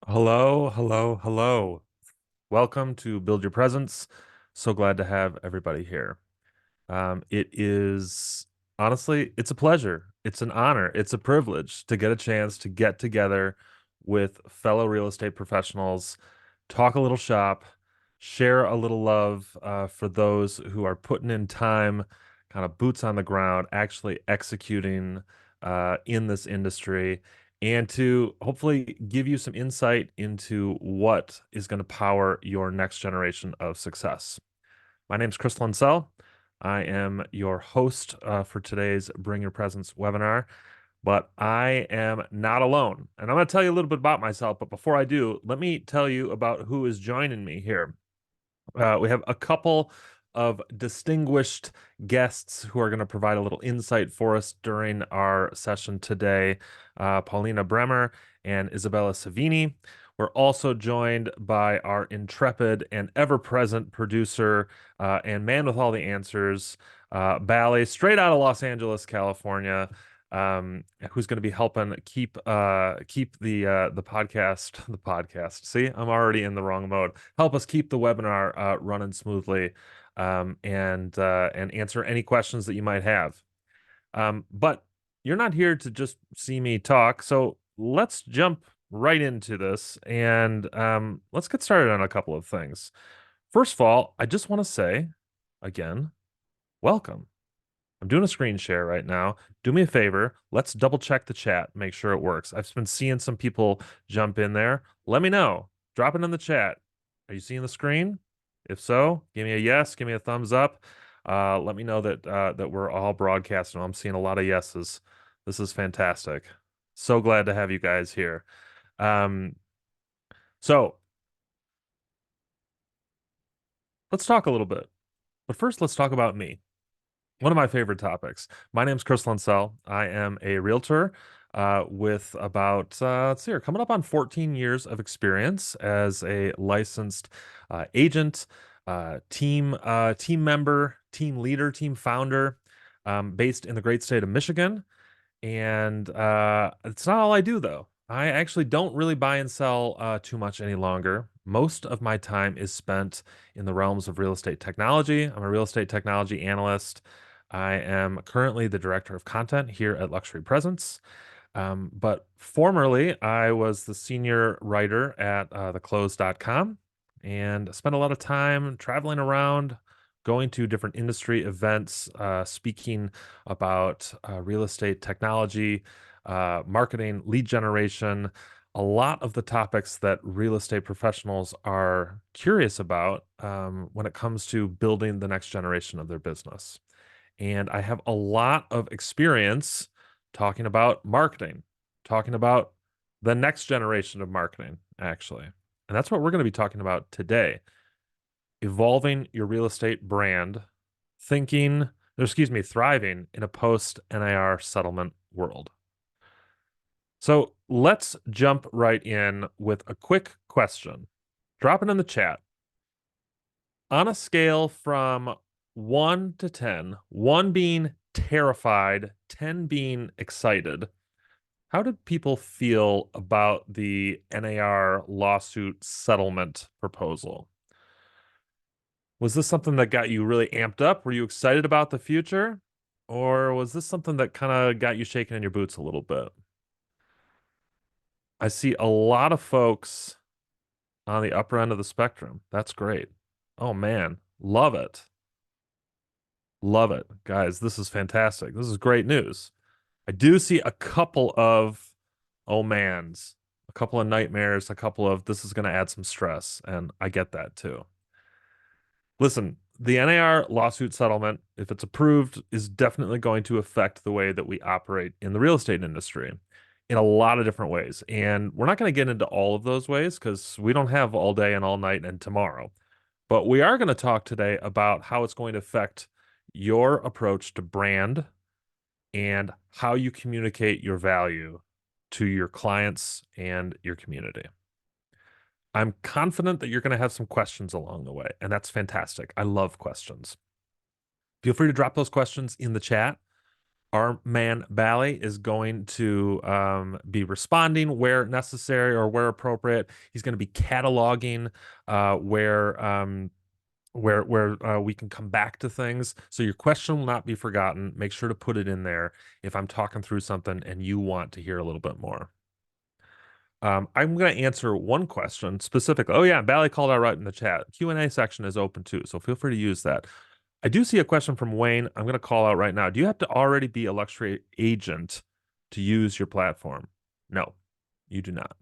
Hello, hello, hello. Welcome to Build Your Presence. So glad to have everybody here. It is honestly, it's a pleasure. It's an honor. It's a privilege to get a chance to get together with fellow real estate professionals, talk a little shop, share a little love for those who are putting in time, kind of boots on the ground, actually executing in this industry, and to hopefully give you some insight into what is going to power your next generation of success. My name is Chris Linsell. I am your host for today's Bring Your Presence webinar, but I am not alone. And I'm going to tell you a little bit about myself. But before I do, let me tell you about who is joining me here. We have a couple of distinguished guests who are going to provide a little insight for us during our session today. Paulina Bremer and Isabella Savini. We're also joined by our intrepid and ever-present producer and man with all the answers, Bally, straight out of Los Angeles, California, who's going to be helping keep the podcast. See, I'm already in the wrong mode. Help us keep the webinar running smoothly, and answer any questions that you might have. But you're not here to just see me talk, so let's jump right into this and let's get started on a couple of things. First of all, I just want to say again, welcome. I'm doing a screen share right now. Do me a favor. Let's double check the chat, make sure it works. I've been seeing some people jump in there. Let me know. Drop it in the chat. Are you seeing the screen? If so, give me a yes, give me a thumbs up. Let me know that we're all broadcasting. I'm seeing a lot of yeses. This is fantastic. So glad to have you guys here. Um, so let's talk a little bit. But first, let's talk about me. One of my favorite topics. My name's Chris Linsell. I am a realtor with about, let's see here, coming up on 14 years of experience as a licensed agent, team member, team leader, team founder, based in the great state of Michigan. And it's not all I do, though. I actually don't really buy and sell too much any longer. Most of my time is spent in the realms of real estate technology. I'm a real estate technology analyst. I am currently the director of content here at Luxury Presence. But formerly, I was the senior writer at theclose.com and spent a lot of time traveling around, going to different industry events, speaking about real estate technology, marketing, lead generation, a lot of the topics that real estate professionals are curious about when it comes to building the next generation of their business. And I have a lot of experience talking about marketing, talking about the next generation of marketing, actually. And that's what we're going to be talking about today. Evolving your real estate brand, thriving in a post NAR settlement world. So let's jump right in with a quick question. Drop it in the chat. On a scale from 1 to 10, 1 being terrified, 10 being excited, how did people feel about the NAR lawsuit settlement proposal? Was this something that got you really amped up? Were you excited about the future? Or was this something that kind of got you shaking in your boots a little bit? I see a lot of folks on the upper end of the spectrum. That's great. Oh man, love it. Love it. Guys, this is fantastic. This is great news. I do see a couple of oh mans, a couple of nightmares, a couple of this is going to add some stress, and I get that too. Listen, the NAR lawsuit settlement, if it's approved, is definitely going to affect the way that we operate in the real estate industry in a lot of different ways. And we're not going to get into all of those ways because we don't have all day and all night and tomorrow. But we are going to talk today about how it's going to affect your approach to brand and how you communicate your value to your clients and your community. I'm confident that you're going to have some questions along the way, and that's fantastic. I love questions. Feel free to drop those questions in the chat. Our man Bally is going to be responding where necessary or where appropriate. He's going to be cataloging where we can come back to things. So your question will not be forgotten. Make sure to put it in there if I'm talking through something and you want to hear a little bit more. I'm going to answer one question specifically. Oh yeah, Bally called out right in the chat. Q&A section is open too, so feel free to use that. I do see a question from Wayne. I'm going to call out right now. Do you have to already be a luxury agent to use your platform? No, you do not.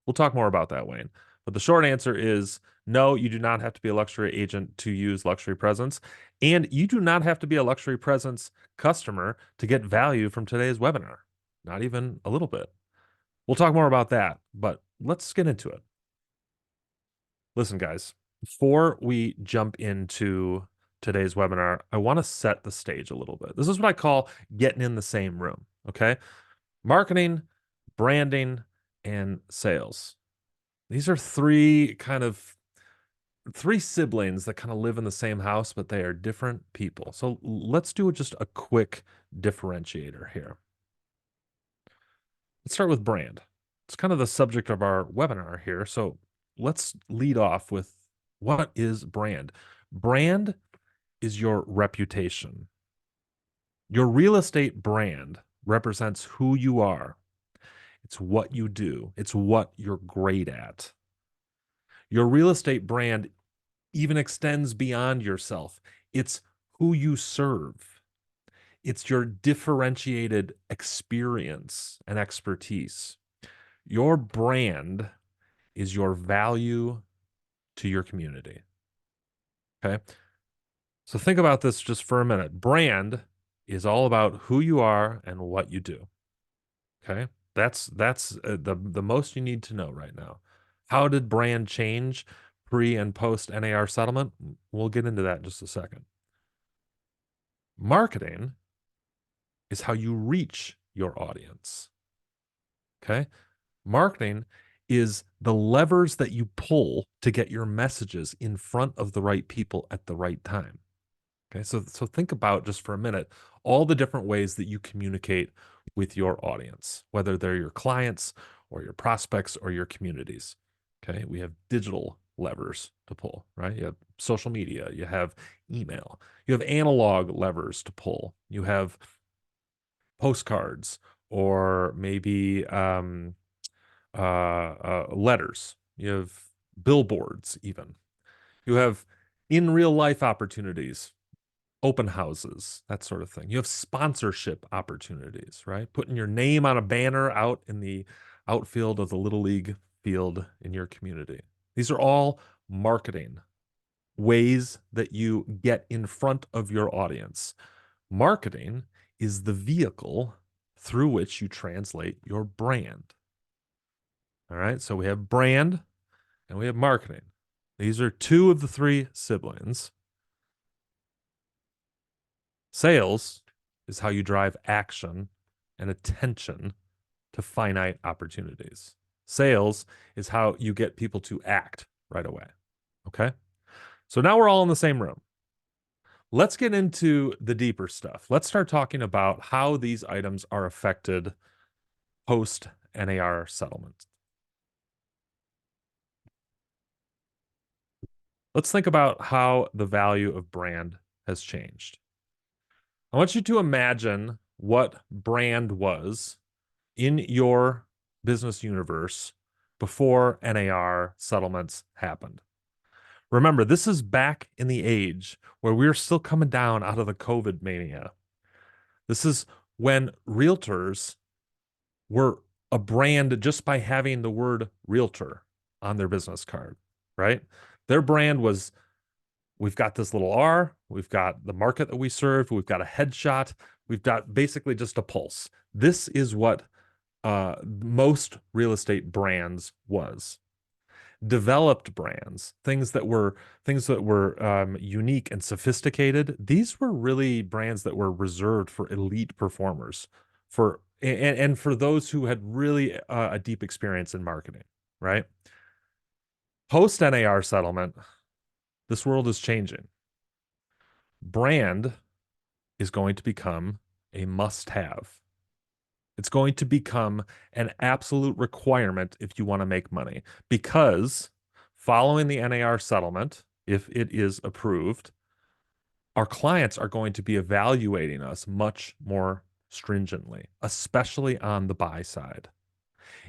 We'll talk more about that, Wayne. But the short answer is no, you do not have to be a luxury agent to use luxury presence. And you do not have to be a luxury presence customer to get value from today's webinar. Not even a little bit. We'll talk more about that, but let's get into it. Listen, guys, before we jump into today's webinar, I want to set the stage a little bit. This is what I call getting in the same room, okay? Marketing, branding, and sales. These are three siblings that kind of live in the same house, but they are different people. So let's do just a quick differentiator here. Let's start with brand. It's kind of the subject of our webinar here. So let's lead off with what is brand? Brand is your reputation. Your real estate brand represents who you are. It's what you do. It's what you're great at. Your real estate brand even extends beyond yourself. It's who you serve. It's your differentiated experience and expertise. Your brand is your value to your community. Okay. So think about this just for a minute. Brand is all about who you are and what you do. Okay. That's the most you need to know right now. How did brand change pre and post NAR settlement? We'll get into that in just a second. Marketing is how you reach your audience. Okay. Marketing is the levers that you pull to get your messages in front of the right people at the right time. Okay. So think about just for a minute all the different ways that you communicate with your audience, whether they're your clients or your prospects or your communities. Okay. We have digital levers to pull, right? You have social media, you have email, you have analog levers to pull, you have postcards or maybe letters, you have billboards, even. You have in real life opportunities, open houses, that sort of thing. You have sponsorship opportunities, right? Putting your name on a banner out in the outfield of the Little League field in your community. These are all marketing ways that you get in front of your audience. Marketing is the vehicle through which you translate your brand. All right, so we have brand and we have marketing. These are two of the three siblings. Sales is how you drive action and attention to finite opportunities. Sales is how you get people to act right away. Okay? So now we're all in the same room. Let's get into the deeper stuff. Let's start talking about how these items are affected post NAR settlement. Let's think about how the value of brand has changed. I want you to imagine what brand was in your business universe before NAR settlements happened. Remember, this is back in the age where we're still coming down out of the COVID mania. This is when realtors were a brand just by having the word realtor on their business card, right? Their brand was, we've got this little R, we've got the market that we served, we've got a headshot, we've got basically just a pulse. This is what most real estate brands was. Developed brands, things that were unique and sophisticated. These were really brands that were reserved for elite performers, and for those who had really a deep experience in marketing. Right. Post NAR settlement, this world is changing. Brand is going to become a must-have. It's going to become an absolute requirement if you want to make money because following the NAR settlement, if it is approved, our clients are going to be evaluating us much more stringently, especially on the buy side.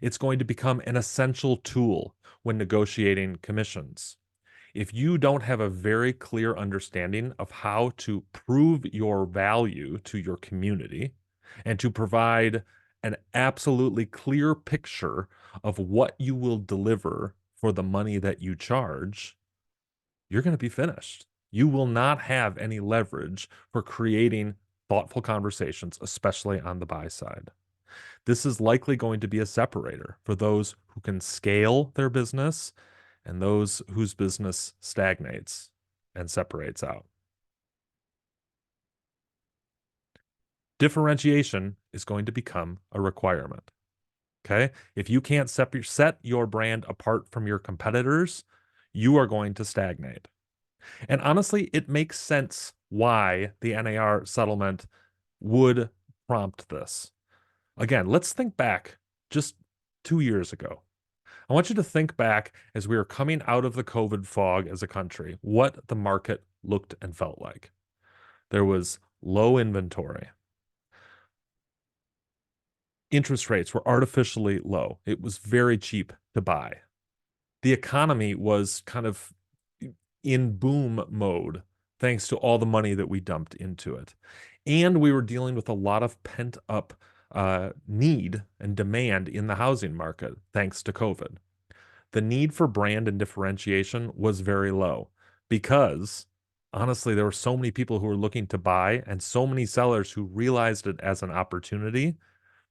It's going to become an essential tool when negotiating commissions. If you don't have a very clear understanding of how to prove your value to your community and to provide an absolutely clear picture of what you will deliver for the money that you charge, you're going to be finished. You will not have any leverage for creating thoughtful conversations, especially on the buy side. This is likely going to be a separator for those who can scale their business and those whose business stagnates and separates out. Differentiation is going to become a requirement. Okay. If you can't set your brand apart from your competitors, you are going to stagnate. And honestly, it makes sense why the NAR settlement would prompt this. Again, let's think back just 2 years ago. I want you to think back as we were coming out of the COVID fog as a country, what the market looked and felt like. There was low inventory. Interest rates were artificially low. It was very cheap to buy. The economy was kind of in boom mode thanks to all the money that we dumped into it. And we were dealing with a lot of pent up need and demand in the housing market thanks to COVID. The need for brand and differentiation was very low because honestly, there were so many people who were looking to buy and so many sellers who realized it as an opportunity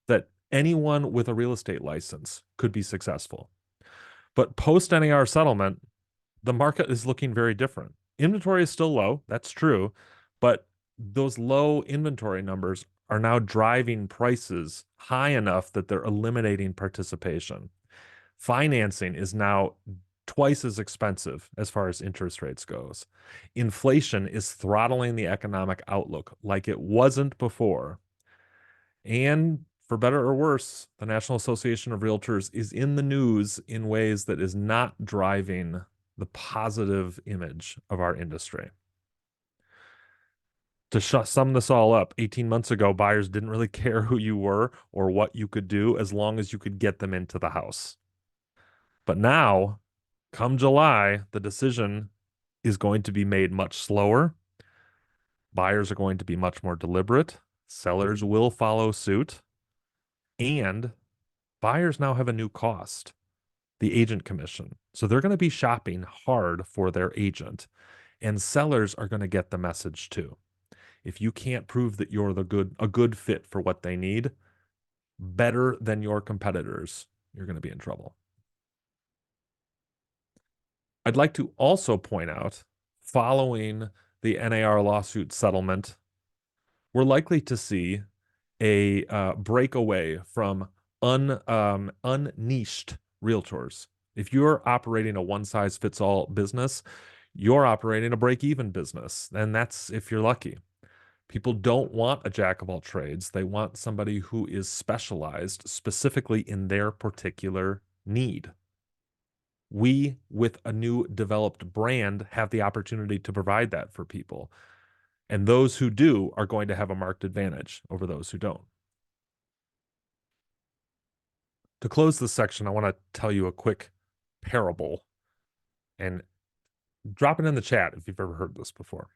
that anyone with a real estate license could be successful. But post NAR settlement, the market is looking very different. Inventory is still low, that's true, but those low inventory numbers are now driving prices high enough that they're eliminating participation. Financing is now twice as expensive as far as interest rates goes. Inflation is throttling the economic outlook like it wasn't before. And for better or worse, the National Association of Realtors is in the news in ways that is not driving the positive image of our industry. To sum this all up, 18 months ago, buyers didn't really care who you were or what you could do as long as you could get them into the house. But now, come July, the decision is going to be made much slower. Buyers are going to be much more deliberate. Sellers will follow suit. And buyers now have a new cost, the agent commission. So they're going to be shopping hard for their agent. And sellers are going to get the message too. If you can't prove that you're a good fit for what they need, better than your competitors, you're going to be in trouble. I'd like to also point out, following the NAR lawsuit settlement, we're likely to see a breakaway from unniched realtors. If you're operating a one-size-fits-all business, you're operating a break-even business, and that's if you're lucky. People don't want a jack of all trades. They want somebody who is specialized specifically in their particular need. We, with a new developed brand, have the opportunity to provide that for people. And those who do are going to have a marked advantage over those who don't. To close this section, I want to tell you a quick parable and drop it in the chat if you've ever heard this before.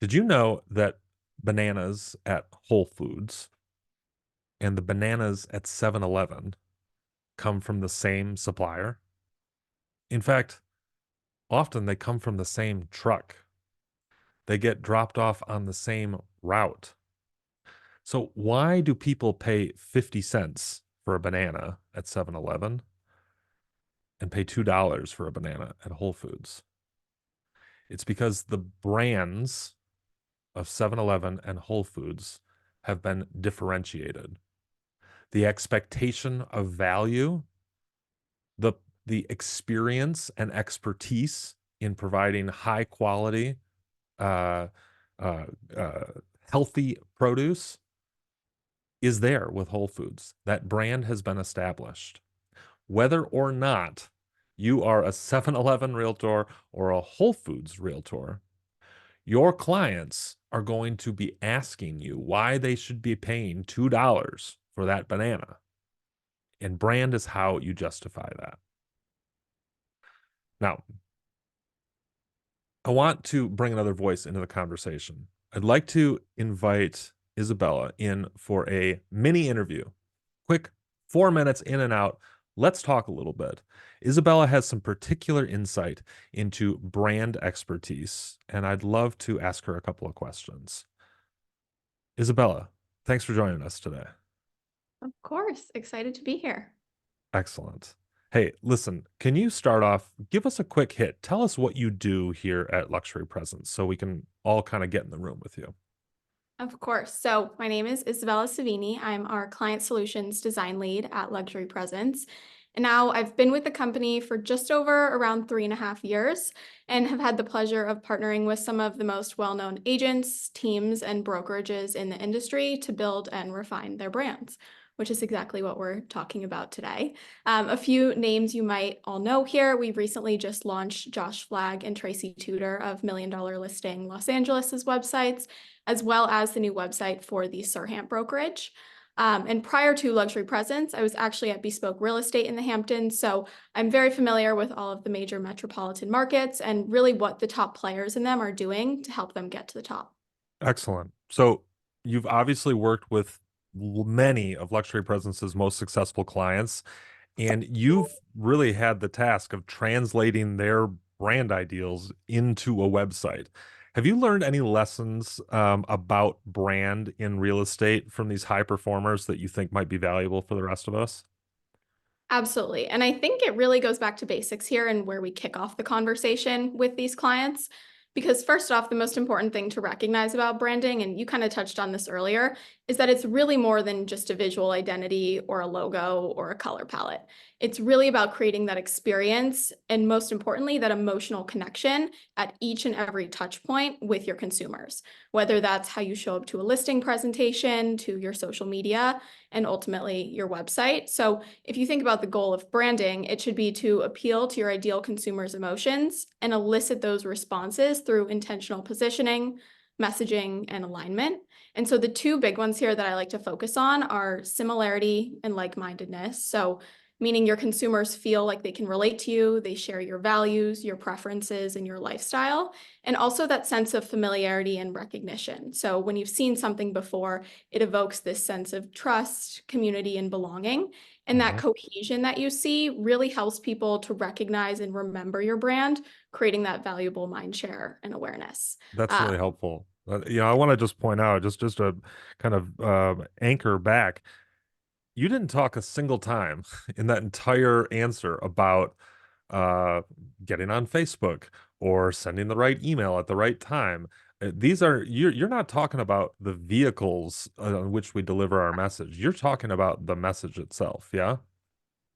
Did you know that bananas at Whole Foods and the bananas at 7-Eleven come from the same supplier? In fact, often they come from the same truck. They get dropped off on the same route. So why do people pay 50 cents for a banana at 7-Eleven and pay $2 for a banana at Whole Foods? It's because the brands of 7-Eleven and Whole Foods have been differentiated. The expectation of value, the the experience and expertise in providing high quality, uh, uh, healthy produce is there with Whole Foods. That brand has been established. Whether or not you are a 7-Eleven realtor or a Whole Foods realtor, your clients are going to be asking you why they should be paying $2 for that banana. And brand is how you justify that. Now, I want to bring another voice into the conversation. I'd like to invite Isabella in for a mini interview. Quick 4 minutes in and out. Let's talk a little bit. Isabella has some particular insight into brand expertise, and I'd love to ask her a couple of questions. Isabella, thanks for joining us today. Of course, excited to be here. Excellent. Hey, listen, can you start off, give us a quick hit. Tell us what you do here at Luxury Presence so we can all kind of get in the room with you. Of course. So my name is Isabella Savini. I'm our Client Solutions Design Lead at Luxury Presence. And now I've been with the company for just over around 3.5 years and have had the pleasure of partnering with some of the most well-known agents, teams, and brokerages in the industry to build and refine their brands, which is exactly what we're talking about today. A few names you might all know here. We recently just launched Josh Flagg and Tracy Tudor of Million Dollar Listing Los Angeles's websites, as well as the new website for the Serhant brokerage. And prior to Luxury Presence, I was actually at Bespoke Real Estate in the Hamptons. So I'm very familiar with all of the major metropolitan markets and really what the top players in them are doing to help them get to the top. Excellent. So you've obviously worked with many of Luxury Presence's most successful clients, and you've really had the task of translating their brand ideals into a website. Have you learned any lessons about brand in real estate from these high performers that you think might be valuable for the rest of us? Absolutely. And I think it really goes back to basics here and where we kick off the conversation with these clients. Because, first off, the most important thing to recognize about branding, and you kind of touched on this earlier, is that it's really more than just a visual identity or a logo or a color palette. It's really about creating that experience and, most importantly, that emotional connection at each and every touch point with your consumers, whether that's how you show up to a listing presentation, to your social media, and ultimately your website. So if you think about the goal of branding, it should be to appeal to your ideal consumer's emotions and elicit those responses through intentional positioning, messaging, and alignment. And so the two big ones here that I like to focus on are similarity and like-mindedness. So meaning your consumers feel like they can relate to you, they share your values, your preferences, and your lifestyle, and also that sense of familiarity and recognition. So when you've seen something before, it evokes this sense of trust, community, and belonging. And that Mhm. cohesion that you see really helps people to recognize and remember your brand, creating that valuable mind share and awareness. That's Uh, really helpful. I want to just point out, just to kind of anchor back, you didn't talk a single time in that entire answer about uh, getting on Facebook or sending the right email at the right time. These are you're not talking about the vehicles on which we deliver our message. You're talking about the message itself, yeah?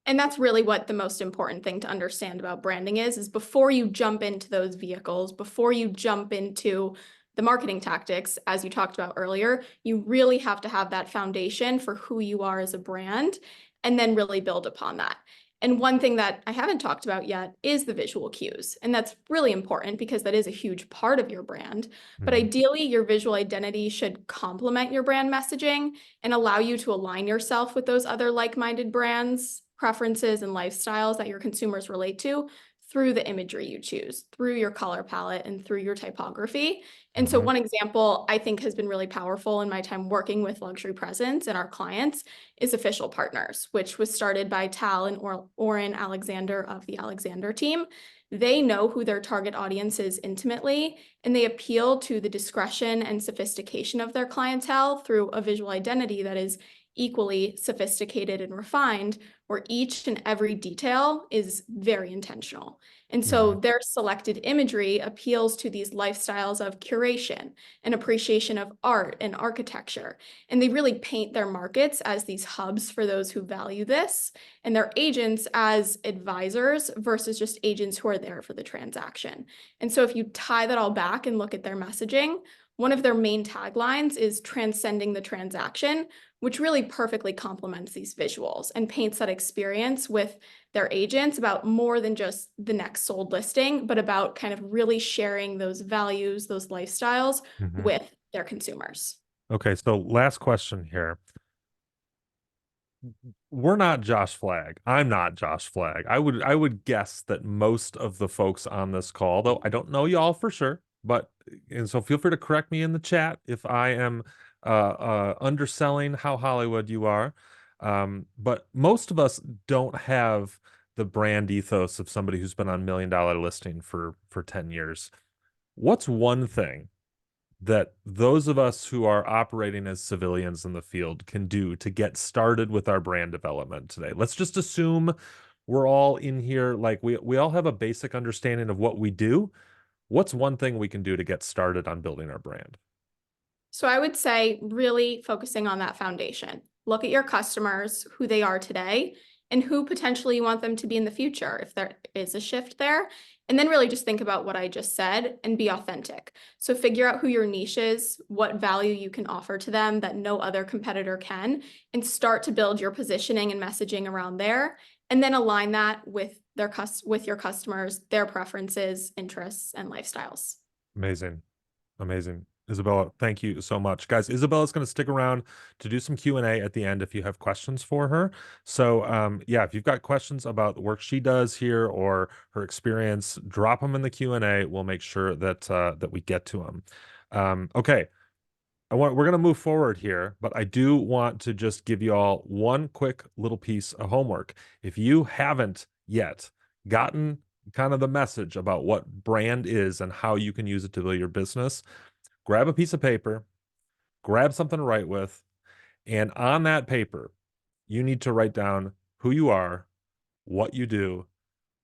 And that's really what the most important thing to understand about branding is before you jump into those vehicles, before you jump into the marketing tactics, as you talked about earlier, you really have to have that foundation for who you are as a brand and then really build upon that. And one thing that I haven't talked about yet is the visual cues. And that's really important because that is a huge part of your brand. But Mhm. ideally, your visual identity should complement your brand messaging and allow you to align yourself with those other like-minded brands, preferences, and lifestyles that your consumers relate to through the imagery you choose, through your color palette, and through your typography. And so Mhm. one example I think has been really powerful in my time working with Luxury Presence and our clients is Official Partners, which was started by Tal and Oren Alexander of the Alexander team. They know who their target audience is intimately, and they appeal to the discretion and sophistication of their clientele through a visual identity that is equally sophisticated and refined, where each and every detail is very intentional. And so Mhm. their selected imagery appeals to these lifestyles of curation and appreciation of art and architecture. And they really paint their markets as these hubs for those who value this, and their agents as advisors versus just agents who are there for the transaction. And so if you tie that all back and look at their messaging, one of their main taglines is transcending the transaction, which really perfectly complements these visuals and paints that experience with their agents about more than just the next sold listing, but about kind of really sharing those values, those lifestyles Mhm. with their consumers. Okay, so last question here. We're not Josh Flagg. I'm not Josh Flagg. I would guess that most of the folks on this call, though I don't know y'all for sure, but and so feel free to correct me in the chat if I am underselling how Hollywood you are. But most of us don't have the brand ethos of somebody who's been on $1 million listing for 10 years. What's one thing that those of us who are operating as civilians in the field can do to get started with our brand development today? Let's just assume we're all in here, like we all have a basic understanding of what we do. What's one thing we can do to get started on building our brand? So I would say really focusing on that foundation. Look at your customers, who they are today, and who potentially you want them to be in the future if there is a shift there. And then really just think about what I just said and be authentic. So figure out who your niche is, what value you can offer to them that no other competitor can, and start to build your positioning and messaging around there. And then align that with with your customers, their preferences, interests, and lifestyles. Amazing. Amazing. Isabella, thank you so much. Guys, Isabella's going to stick around to do some Q&A at the end if you have questions for her. So, yeah, if you've got questions about the work she does here or her experience, drop them in the Q&A. We'll make sure that we get to them. Okay, we're going to move forward here, but I do want to just give you all one quick little piece of homework. If you haven't yet gotten kind of the message about what brand is and how you can use it to build your business, grab a piece of paper, grab something to write with, and on that paper, you need to write down who you are, what you do,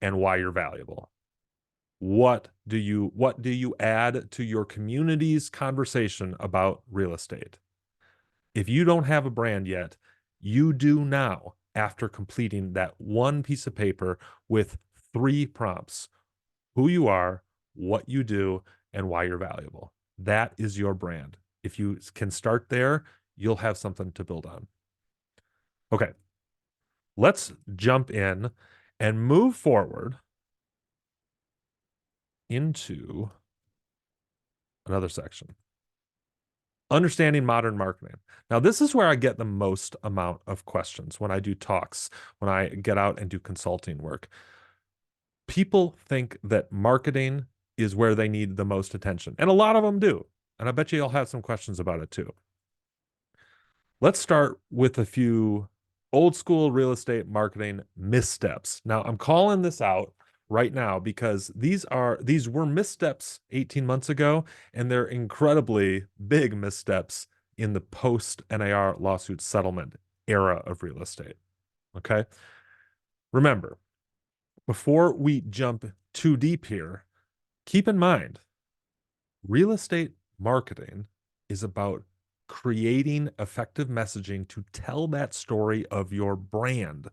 and why you're valuable. What do you add to your community's conversation about real estate? If you don't have a brand yet, you do now after completing that one piece of paper with 3 prompts: who you are, what you do, and why you're valuable. That is your brand. If you can start there, you'll have something to build on. Okay, let's jump in and move forward into another section. Understanding modern marketing. Now, this is where I get the most amount of questions when I do talks, when I get out and do consulting work. People think that marketing is where they need the most attention, and a lot of them do. And I bet you you'll have some questions about it too. Let's start with a few old school real estate marketing missteps. Now, I'm calling this out right now because these were missteps 18 months ago, and they're incredibly big missteps in the post-NAR lawsuit settlement era of real estate. Okay? Remember, before we jump too deep here, keep in mind real estate marketing is about creating effective messaging to tell that story of your brand.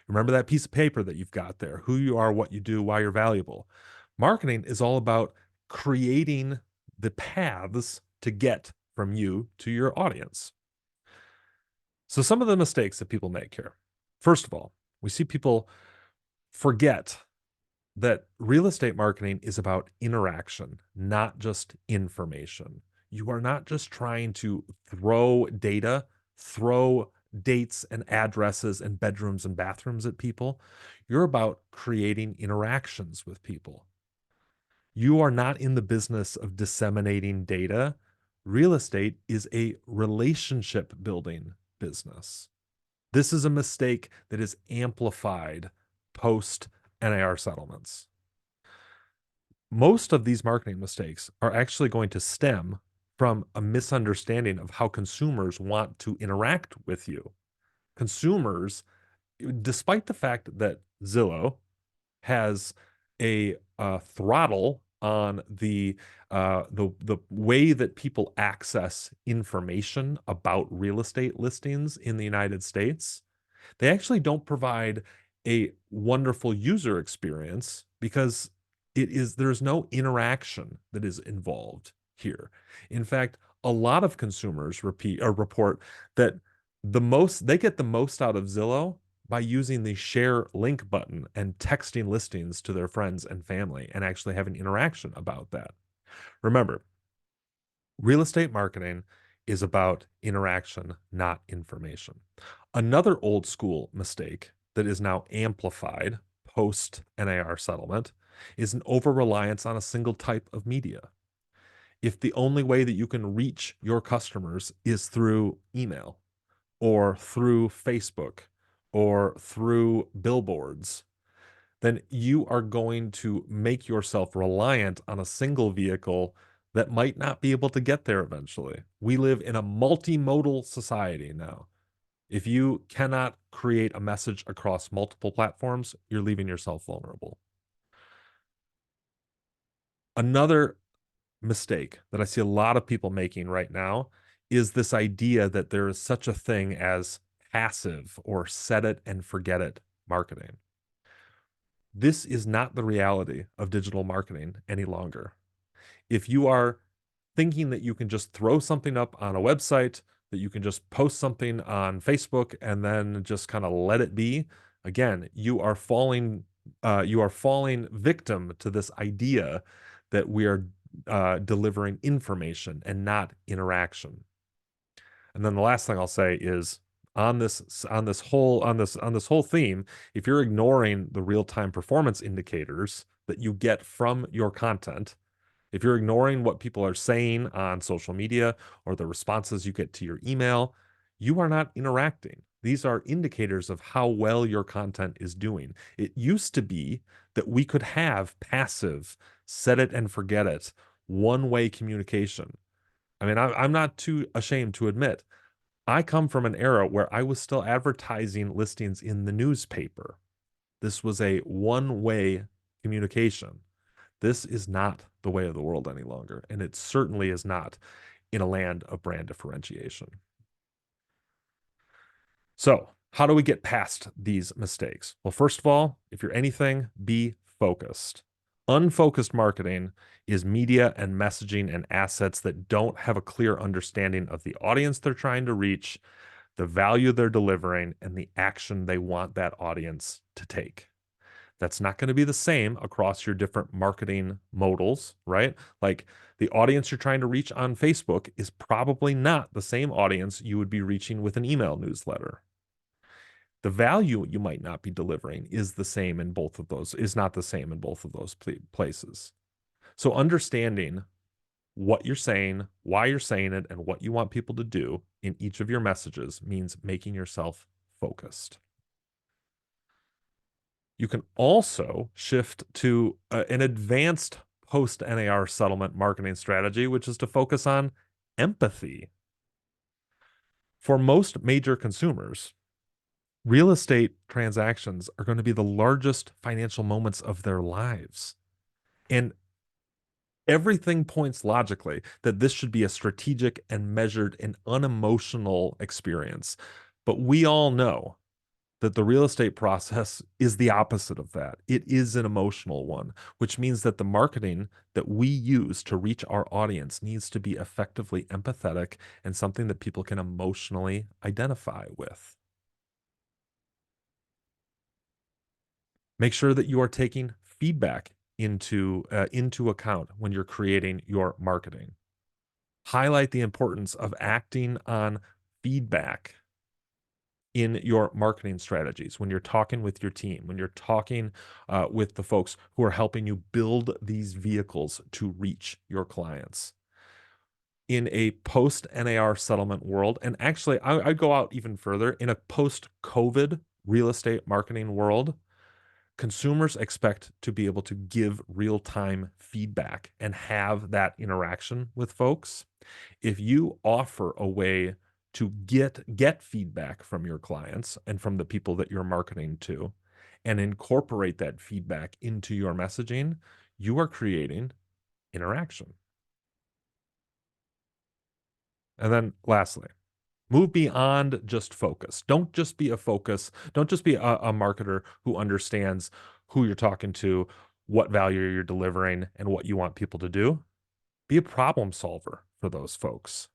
Remember that piece of paper that you've got there: who you are, what you do, why you're valuable. Marketing is all about creating the paths to get from you to your audience. So, some of the mistakes that people make here. First of all, we see people forget that real estate marketing is about interaction, not just information. You are not just trying to throw data, throw dates and addresses and bedrooms and bathrooms at people. You're about creating interactions with people. You are not in the business of disseminating data. Real estate is a relationship building business. This is a mistake that is amplified post NAR settlements. Most of these marketing mistakes are actually going to stem from a misunderstanding of how consumers want to interact with you. Consumers, despite the fact that Zillow has a throttle on the way that people access information about real estate listings in the United States, they actually don't provide a wonderful user experience because there's no interaction that is involved here. In fact, a lot of consumers report that They get the most out of Zillow by using the share link button and texting listings to their friends and family and actually having interaction about that. Remember, real estate marketing is about interaction, not information. Another old school mistake that is now amplified post NAR settlement is an over reliance on a single type of media. If the only way that you can reach your customers is through email or through Facebook or through billboards, then you are going to make yourself reliant on a single vehicle that might not be able to get there eventually. We live in a multimodal society now. If you cannot create a message across multiple platforms, you're leaving yourself vulnerable. Another mistake that I see a lot of people making right now is this idea that there is such a thing as passive or set it and forget it marketing. This is not the reality of digital marketing any longer. If you are thinking that you can just throw something up on a website, that you can just post something on Facebook and then just kind of let it be, again, you are falling victim to this idea that we are delivering information and not interaction. And then the last thing I'll say is on this whole theme, if you're ignoring the real-time performance indicators that you get from your content, if you're ignoring what people are saying on social media or the responses you get to your email, you are not interacting. These are indicators of how well your content is doing. It used to be that we could have passive, set it and forget it, one-way communication. I mean, I'm not too ashamed to admit, I come from an era where I was still advertising listings in the newspaper. This was a one-way communication. This is not the way of the world any longer, and it certainly is not in a land of brand differentiation. So, how do we get past these mistakes? Well, first of all, if you're anything, be focused. Unfocused marketing is media and messaging and assets that don't have a clear understanding of the audience they're trying to reach, the value they're delivering, and the action they want that audience to take. That's not going to be the same across your different marketing modals, right? Like the audience you're trying to reach on Facebook is probably not the same audience you would be reaching with an email newsletter. The value you might not be delivering is the same in both of those, is not the same in both of those places. So understanding what you're saying, why you're saying it, and what you want people to do in each of your messages means making yourself focused. You can also shift to an advanced post NAR settlement marketing strategy, which is to focus on empathy. For most major consumers, real estate transactions are going to be the largest financial moments of their lives. And everything points logically that this should be a strategic and measured and unemotional experience. But we all know that the real estate process is the opposite of that. It is an emotional one, which means that the marketing that we use to reach our audience needs to be effectively empathetic and something that people can emotionally identify with. Make sure that you are taking feedback into account when you're creating your marketing. Highlight the importance of acting on feedback in your marketing strategies, when you're talking with your team, when you're talking with the folks who are helping you build these vehicles to reach your clients. In a post NAR settlement world, and actually, I'd go out even further, in a post COVID real estate marketing world, consumers expect to be able to give real time feedback and have that interaction with folks. If you offer a way to get feedback from your clients and from the people that you're marketing to and incorporate that feedback into your messaging, you are creating interaction. And then lastly, move beyond just focus. Don't just be a focus. Don't just be a marketer who understands who you're talking to, what value you're delivering, and what you want people to do. Be a problem solver for those folks.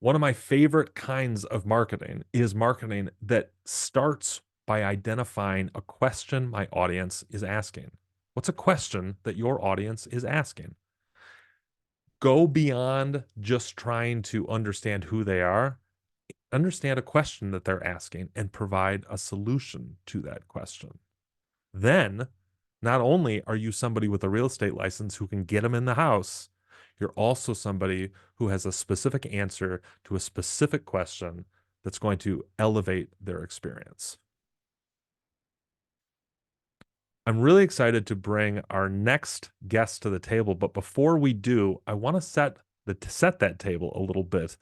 One of my favorite kinds of marketing is marketing that starts by identifying a question my audience is asking. What's a question that your audience is asking? Go beyond just trying to understand who they are. Understand a question that they're asking and provide a solution to that question. Then, not only are you somebody with a real estate license who can get them in the house, you're also somebody who has a specific answer to a specific question that's going to elevate their experience. I'm really excited to bring our next guest to the table, but before we do, I want to set that table a little bit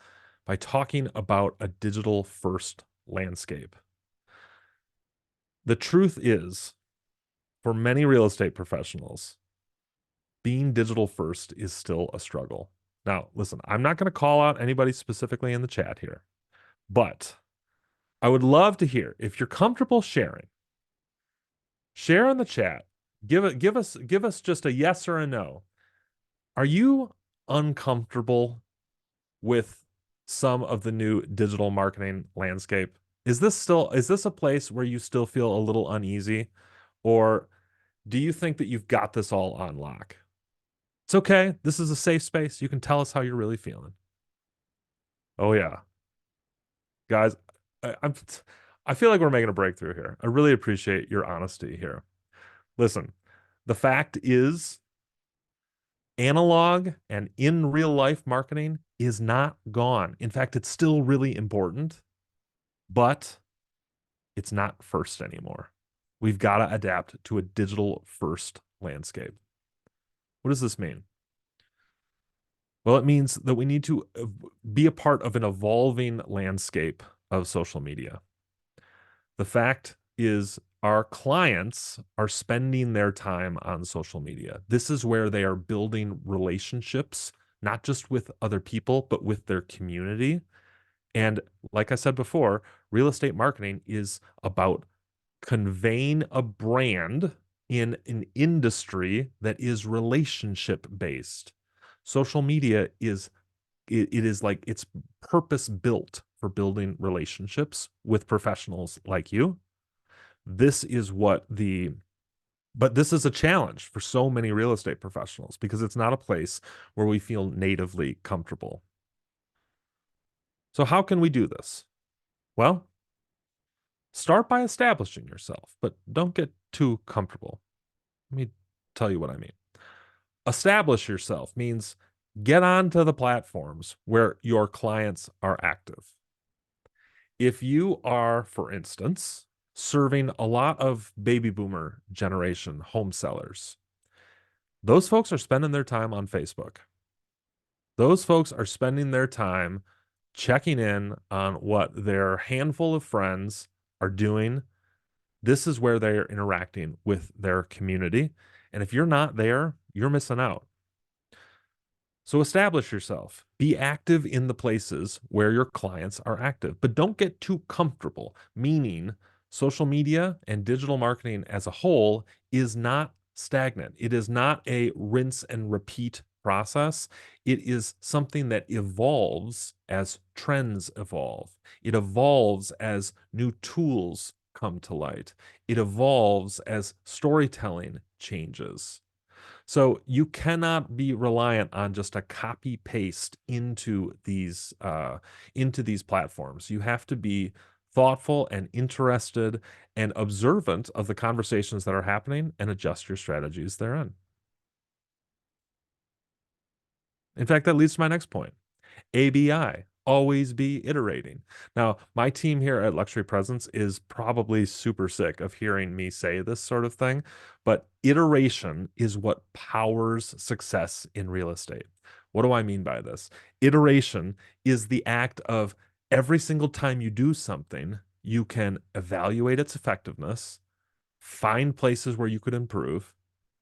by talking about a digital first landscape. The truth is, for many real estate professionals, being digital first is still a struggle. Now, listen, I'm not going to call out anybody specifically in the chat here, but I would love to hear if you're comfortable sharing. Share in the chat. Give us just a yes or a no. Are you uncomfortable with some of the new digital marketing landscape? Is this a place where you still feel a little uneasy, or do you think that you've got this all on lock? It's okay. This is a safe space. You can tell us how you're really feeling. Oh yeah, guys, I'm I feel like we're making a breakthrough here. I really appreciate your honesty here. Listen, the fact is analog and in real life marketing is not gone. In fact, it's still really important, but it's not first anymore. We've got to adapt to a digital first landscape. What does this mean? Well, it means that we need to be a part of an evolving landscape of social media. The fact is, our clients are spending their time on social media. This is where they are building relationships, not just with other people, but with their community. And like I said before, real estate marketing is about conveying a brand in an industry that is relationship based. Social media is it is like it's purpose built for building relationships with professionals like you. This is what the but this is a challenge for so many real estate professionals because it's not a place where we feel natively comfortable. So how can we do this? Well, start by establishing yourself, but don't get too comfortable. Let me tell you what I mean. Establish yourself means get onto the platforms where your clients are active. If you are, for instance, serving a lot of baby boomer generation home sellers, those folks are spending their time on Facebook. Those folks are spending their time checking in on what their handful of friends are doing. This is where they're interacting with their community. And if you're not there, you're missing out. So establish yourself. Be active in the places where your clients are active, but don't get too comfortable, meaning social media and digital marketing as a whole is not stagnant. It is not a rinse and repeat process. It is something that evolves as trends evolve. It evolves as new tools come to light. It evolves as storytelling changes. So you cannot be reliant on just a copy paste into these platforms. You have to be thoughtful and interested and observant of the conversations that are happening and adjust your strategies therein. In fact, that leads to my next point. ABI, always be iterating. Now, my team here at Luxury Presence is probably super sick of hearing me say this sort of thing, but iteration is what powers success in real estate. What do I mean by this? Iteration is the act of every single time you do something, you can evaluate its effectiveness, find places where you could improve,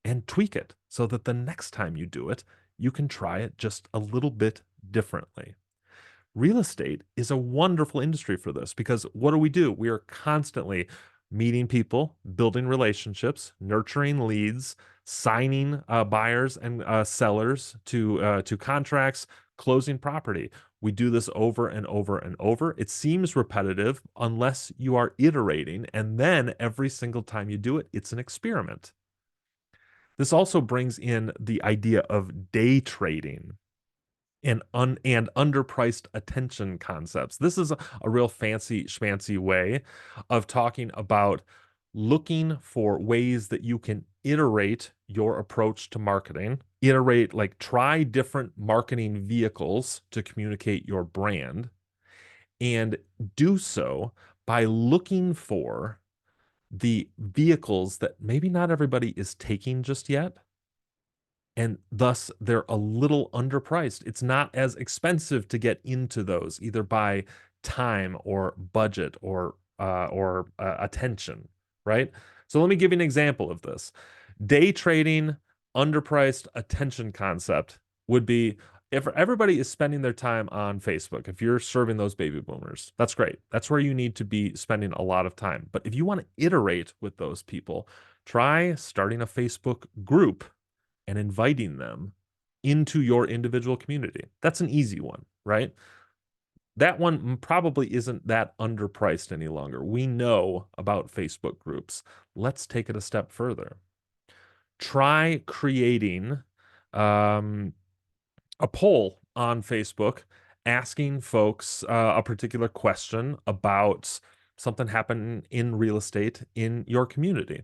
and tweak it so that the next time you do it, you can try it just a little bit differently. Real estate is a wonderful industry for this because what do? We are constantly meeting people, building relationships, nurturing leads, signing buyers and sellers to contracts, closing property. We do this over and over and over. It seems repetitive unless you are iterating, and then every single time you do it, it's an experiment. This also brings in the idea of day trading and underpriced attention concepts. This is a real fancy schmancy way of talking about looking for ways that you can iterate your approach to marketing. Iterate, like try different marketing vehicles to communicate your brand, and do so by looking for the vehicles that maybe not everybody is taking just yet, and thus they're a little underpriced. It's not as expensive to get into those, either by time or budget or attention, right? So let me give you an example of this. Day trading, underpriced attention concept would be if everybody is spending their time on Facebook, if you're serving those baby boomers, that's great. That's where you need to be spending a lot of time. But if you want to iterate with those people, try starting a Facebook group and inviting them into your individual community. That's an easy one, right? That one probably isn't that underpriced any longer. We know about Facebook groups. Let's take it a step further. Try creating um, a poll on Facebook asking folks a particular question about something happening in real estate in your community.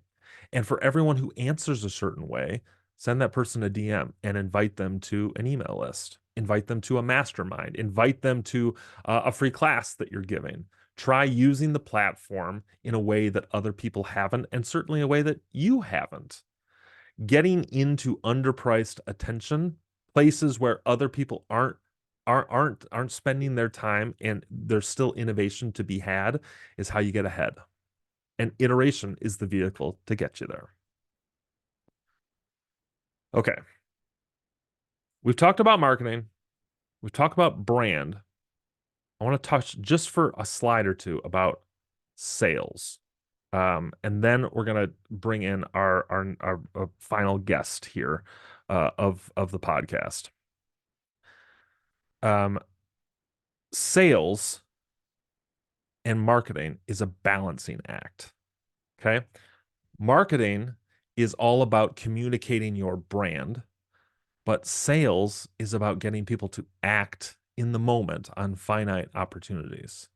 And for everyone who answers a certain way, send that person a DM and invite them to an email list, invite them to a mastermind, invite them to a free class that you're giving. Try using the platform in a way that other people haven't, and certainly a way that you haven't. Getting into underpriced attention, places where other people aren't spending their time and there's still innovation to be had, is how you get ahead. And iteration is the vehicle to get you there. Okay. We've talked about marketing. We've talked about brand. I want to touch just for a slide or two about sales. And then we're going to bring in our final guest here of the podcast. Um, Sales and marketing is a balancing act. Okay. Marketing is all about communicating your brand, but sales is about getting people to act in the moment on finite opportunities.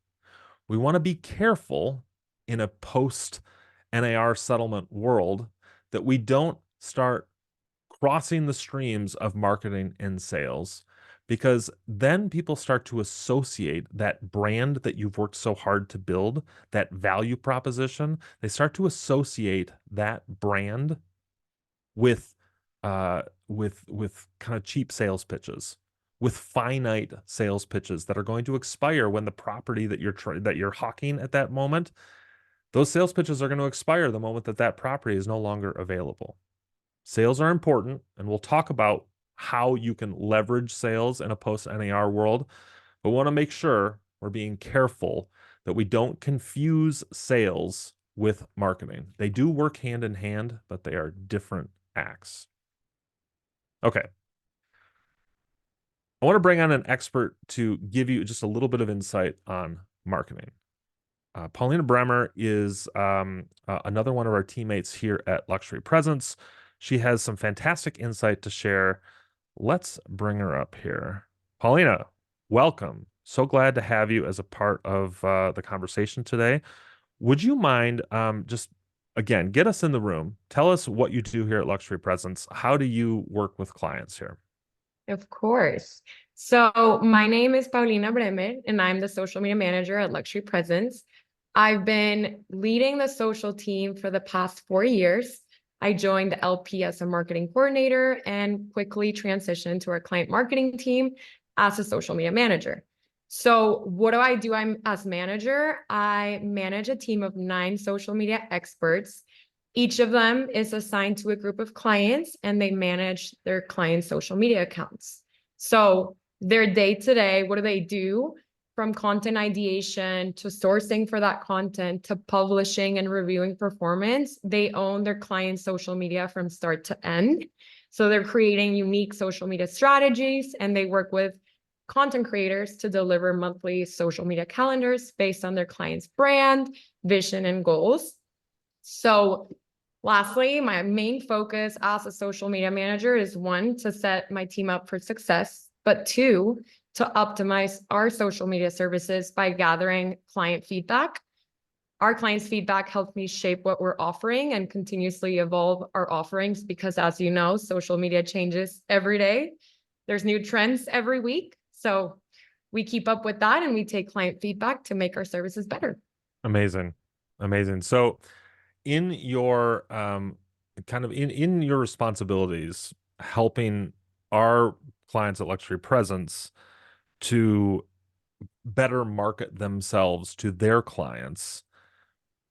We want to be careful in a post NAR settlement world that we don't start crossing the streams of marketing and sales, because then people start to associate that brand that you've worked so hard to build, that value proposition, they start to associate that brand with with kind of cheap sales pitches, with finite sales pitches that are going to expire when the property that you're hawking at that moment, those sales pitches are going to expire the moment that that property is no longer available. Sales are important, and we'll talk about how you can leverage sales in a post-NAR world, but we want to make sure we're being careful that we don't confuse sales with marketing. They do work hand in hand, but they are different acts. Okay. I want to bring on an expert to give you just a little bit of insight on marketing. Paulina Bremer is another one of our teammates here at Luxury Presence. She has some fantastic insight to share. Let's bring her up here. Paulina, welcome. So glad to have you as a part of the conversation today. Would you mind just, again, get us in the room. Tell us what you do here at Luxury Presence. How do you work with clients here? Of course. So my name is Paulina Bremer, and I'm the social media manager at Luxury Presence. I've been leading the social team for the past 4 years. I joined LP as a marketing coordinator and quickly transitioned to our client marketing team as a social media manager. So what do? As manager, I manage a team of 9 social media experts. Each of them is assigned to a group of clients, and they manage their clients' social media accounts. So their day-to-day, what do they do? From content ideation to sourcing for that content to publishing and reviewing performance, they own their clients' social media from start to end. So they're creating unique social media strategies, and they work with content creators to deliver monthly social media calendars based on their client's brand, vision, and goals. So lastly, my main focus as a social media manager is one, to set my team up for success, but two, to optimize our social media services by gathering client feedback. Our clients' feedback helps me shape what we're offering and continuously evolve our offerings because, as you know, social media changes every day. There's new trends every week. So we keep up with that and we take client feedback to make our services better. Amazing. Amazing. So in your kind of in your responsibilities, helping our clients at Luxury Presence to better market themselves to their clients,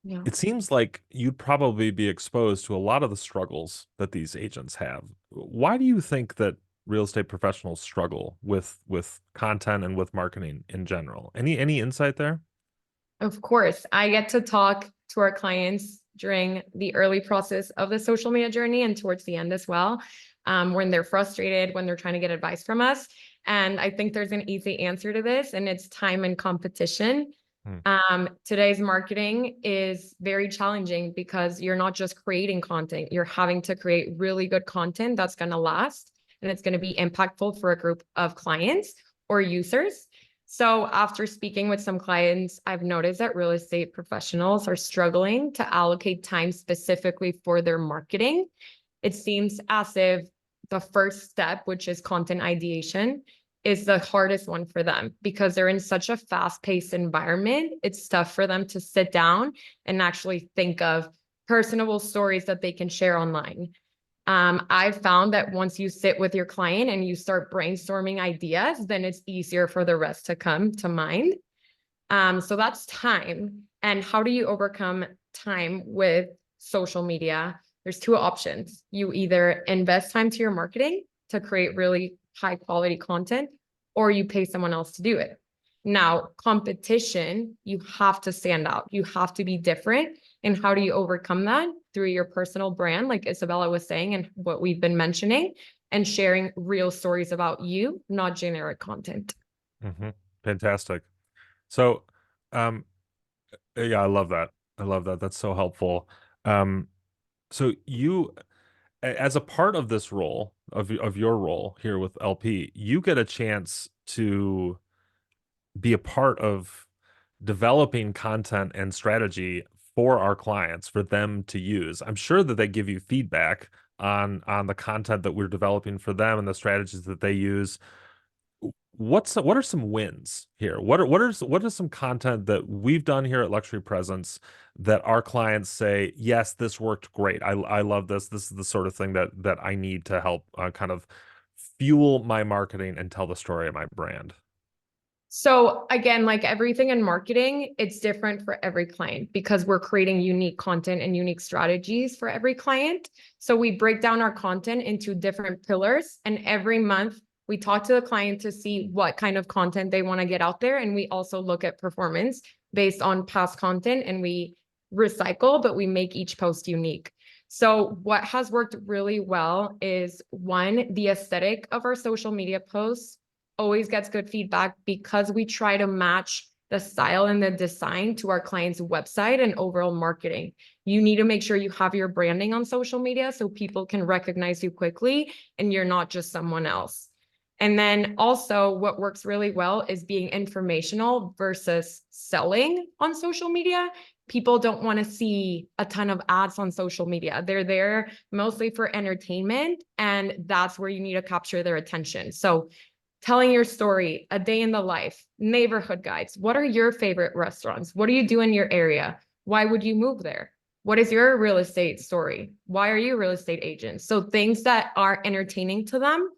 Yeah. it seems like you'd probably be exposed to a lot of the struggles that these agents have. Why do you think that real estate professionals struggle with content and with marketing in general? Any insight there? Of course, I get to talk to our clients during the early process of the social media journey and towards the end as well, when they're frustrated, when they're trying to get advice from us. And I think there's an easy answer to this, and it's time and competition. Hmm. Today's marketing is very challenging because you're not just creating content, you're having to create really good content that's going to last and it's going to be impactful for a group of clients or users. So after speaking with some clients, I've noticed that real estate professionals are struggling to allocate time specifically for their marketing. It seems as if the first step, which is content ideation, is the hardest one for them because they're in such a fast-paced environment. It's tough for them to sit down and actually think of personable stories that they can share online. I've found that once you sit with your client and you start brainstorming ideas, then it's easier for the rest to come to mind. So that's time. And how do you overcome time with social media? There's two options. You either invest time to your marketing to create really high quality content, or you pay someone else to do it. Now, competition, you have to stand out. You have to be different. And how do you overcome that? Through your personal brand, like Isabella was saying, and what we've been mentioning, and sharing real stories about you, not generic content. Mm-hmm. Fantastic. So, um, yeah, I love that. I love that. That's so helpful. Um, so you, as a part of this role of your role here with LP, you get a chance to be a part of developing content and strategy for our clients for them to use. I'm sure that they give you feedback on the content that we're developing for them and the strategies that they use. What are some wins here? What is some content that we've done here at Luxury Presence that our clients say, yes, this worked great. I love this. This is the sort of thing that I need to help kind of fuel my marketing and tell the story of my brand. So again, like everything in marketing, it's different for every client because we're creating unique content and unique strategies for every client. So we break down our content into different pillars, and every month we talk to the client to see what kind of content they want to get out there. And we also look at performance based on past content, and we recycle, but we make each post unique. So what has worked really well is one, the aesthetic of our social media posts always gets good feedback because we try to match the style and the design to our client's website and overall marketing. You need to make sure you have your branding on social media so people can recognize you quickly and you're not just someone else. And then also what works really well is being informational versus selling on social media. People don't want to see a ton of ads on social media. They're there mostly for entertainment, and that's where you need to capture their attention. So telling your story, a day in the life, neighborhood guides. What are your favorite restaurants? What do you do in your area? Why would you move there? What is your real estate story? Why are you a real estate agent? So things that are entertaining to them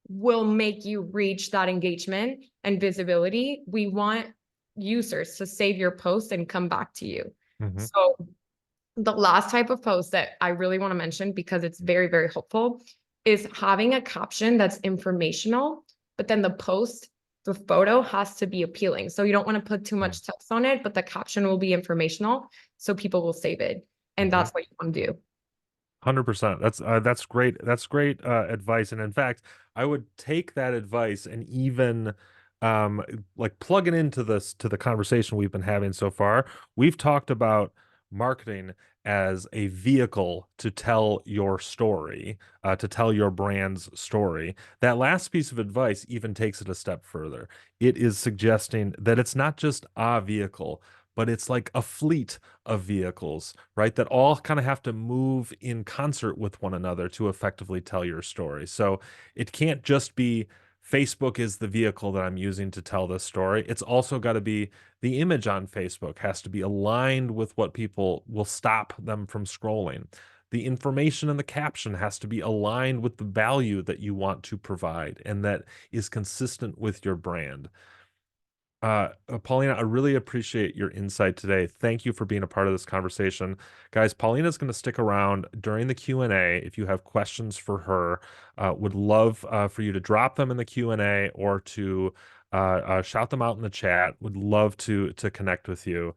will make you reach that engagement and visibility. We want users to save your post and come back to you. Mm-hmm. So the last type of post that I really want to mention, because it's very, very helpful, is having a caption that's informational, but then the photo has to be appealing. So you don't want to put too much text on it, but the caption will be informational, so people will save it. And Mm-hmm. that's what you want to do. 100%. That's great. That's great advice. And in fact, I would take that advice and even um, like plugging into this to the conversation we've been having so far, we've talked about marketing as a vehicle to tell your story, to tell your brand's story. That last piece of advice even takes it a step further. It is suggesting that it's not just a vehicle, but it's like a fleet of vehicles, right? That all kind of have to move in concert with one another to effectively tell your story. So it can't just be Facebook is the vehicle that I'm using to tell this story. It's also got to be the image on Facebook has to be aligned with what people will stop them from scrolling. The information in the caption has to be aligned with the value that you want to provide and that is consistent with your brand. Paulina, I really appreciate your insight today. Thank you for being a part of this conversation. Guys, Paulina's going to stick around during the Q&A. If you have questions for her, would love for you to drop them in the Q&A or to shout them out in the chat. Would love to connect with you.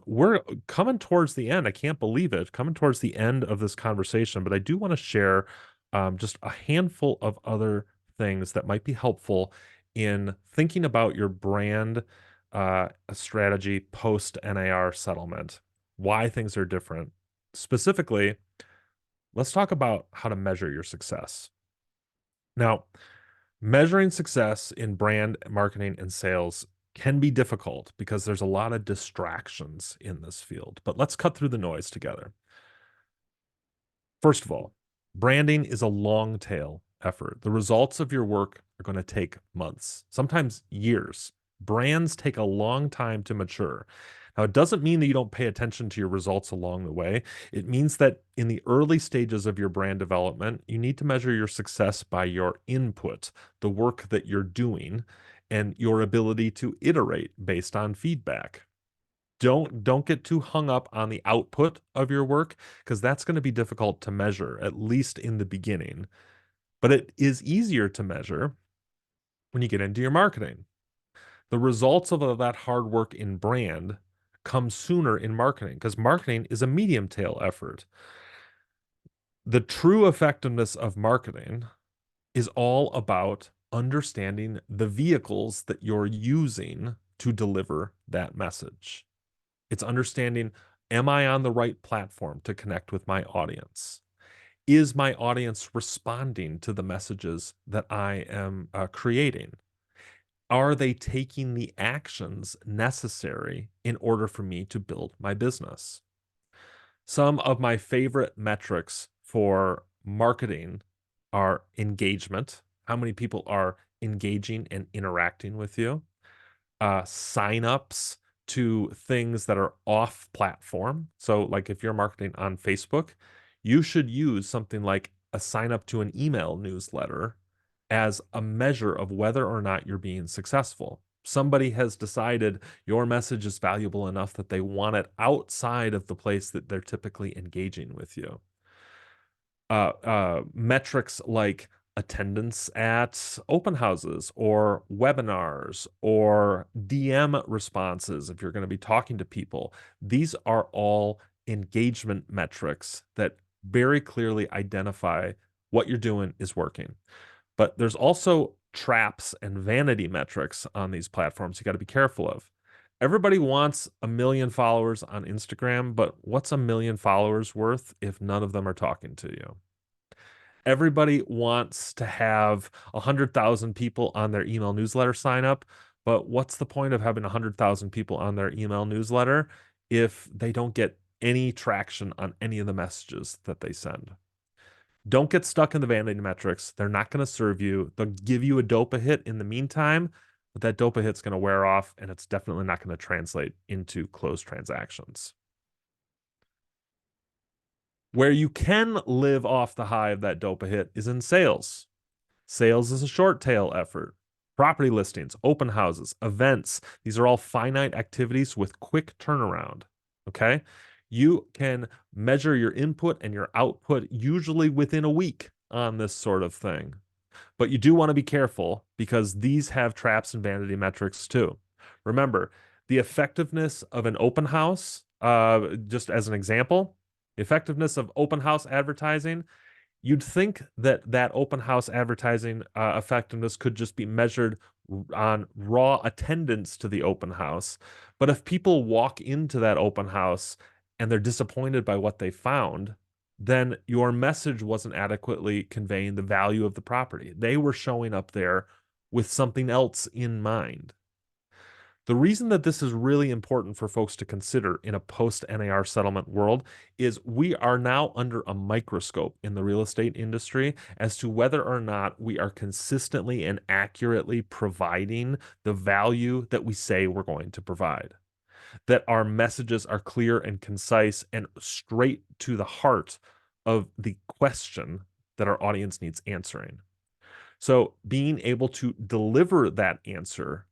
We're coming towards the end. I can't believe it. Coming towards the end of this conversation, but I do want to share just a handful of other things that might be helpful in thinking about your brand strategy post NAR settlement, why things are different. Specifically, let's talk about how to measure your success. Now, measuring success in brand marketing and sales can be difficult because there's a lot of distractions in this field, but let's cut through the noise together. First of all, branding is a long tail effort. The results of your work are going to take months, sometimes years. Brands take a long time to mature. Now, it doesn't mean that you don't pay attention to your results along the way. It means that in the early stages of your brand development, you need to measure your success by your input, the work that you're doing, and your ability to iterate based on feedback. Don't get too hung up on the output of your work because that's going to be difficult to measure, at least in the beginning. But it is easier to measure when you get into your marketing. The results of that hard work in brand come sooner in marketing because marketing is a medium tail effort. The true effectiveness of marketing is all about understanding the vehicles that you're using to deliver that message. It's understanding, am I on the right platform to connect with my audience? Is my audience responding to the messages that I am creating? Are they taking the actions necessary in order for me to build my business? Some of my favorite metrics for marketing are engagement. How many people are engaging and interacting with you? Sign-ups to things that are off platform. So like if you're marketing on Facebook, you should use something like a sign up to an email newsletter as a measure of whether or not you're being successful. Somebody has decided your message is valuable enough that they want it outside of the place that they're typically engaging with you. Metrics like attendance at open houses or webinars or DM responses if you're going to be talking to people. These are all engagement metrics that very clearly identify what you're doing is working. But there's also traps and vanity metrics on these platforms you got to be careful of. Everybody wants 1 million followers on Instagram, but what's 1 million followers worth if none of them are talking to you? Everybody wants to have 100,000 people on their email newsletter sign up, but what's the point of having 100,000 people on their email newsletter if they don't get any traction on any of the messages that they send? Don't get stuck in the vanity metrics. They're not going to serve you. They'll give you a dopa hit in the meantime, but that dopa hit's going to wear off and it's definitely not going to translate into closed transactions. Where you can live off the high of that dopa hit is in sales. Sales is a short tail effort. Property listings, open houses, events, these are all finite activities with quick turnaround. Okay? You can measure your input and your output usually within a week on this sort of thing. But you do want to be careful because these have traps and vanity metrics too. Remember, the effectiveness of an open house, just as an example, the effectiveness of open house advertising, You'd think that that open house advertising effectiveness could just be measured on raw attendance to the open house. But if people walk into that open house and they're disappointed by what they found, then your message wasn't adequately conveying the value of the property. They were showing up there with something else in mind. The reason that this is really important for folks to consider in a post-NAR settlement world is we are now under a microscope in the real estate industry as to whether or not we are consistently and accurately providing the value that we say we're going to provide. That our messages are clear and concise and straight to the heart of the question that our audience needs answering. So being able to deliver that answer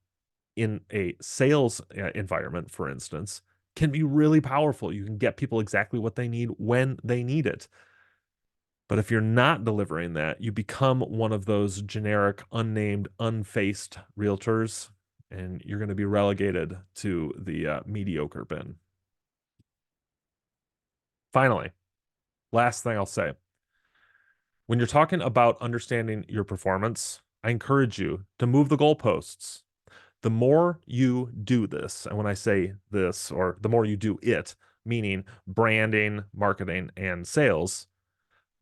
in a sales environment, for instance, can be really powerful. You can get people exactly what they need when they need it. But if you're not delivering that, you become one of those generic, unnamed, unfaced realtors, and you're going to be relegated to the mediocre bin. Finally, last thing I'll say. When you're talking about understanding your performance, I encourage you to move the goalposts. The more you do this, and when I say this, or the more you do it, meaning branding, marketing, and sales,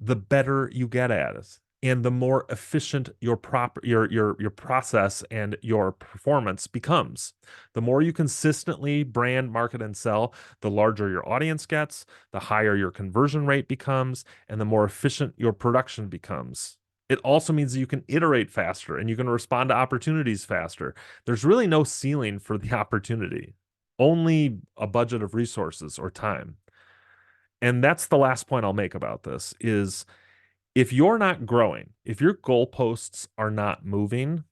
the better you get at it. And the more efficient your process and your performance becomes. The more you consistently brand, market, and sell, the larger your audience gets, the higher your conversion rate becomes, and the more efficient your production becomes. It also means that you can iterate faster and you can respond to opportunities faster. There's really no ceiling for the opportunity, only a budget of resources or time. And that's the last point I'll make about this is if you're not growing, if your goalposts are not moving,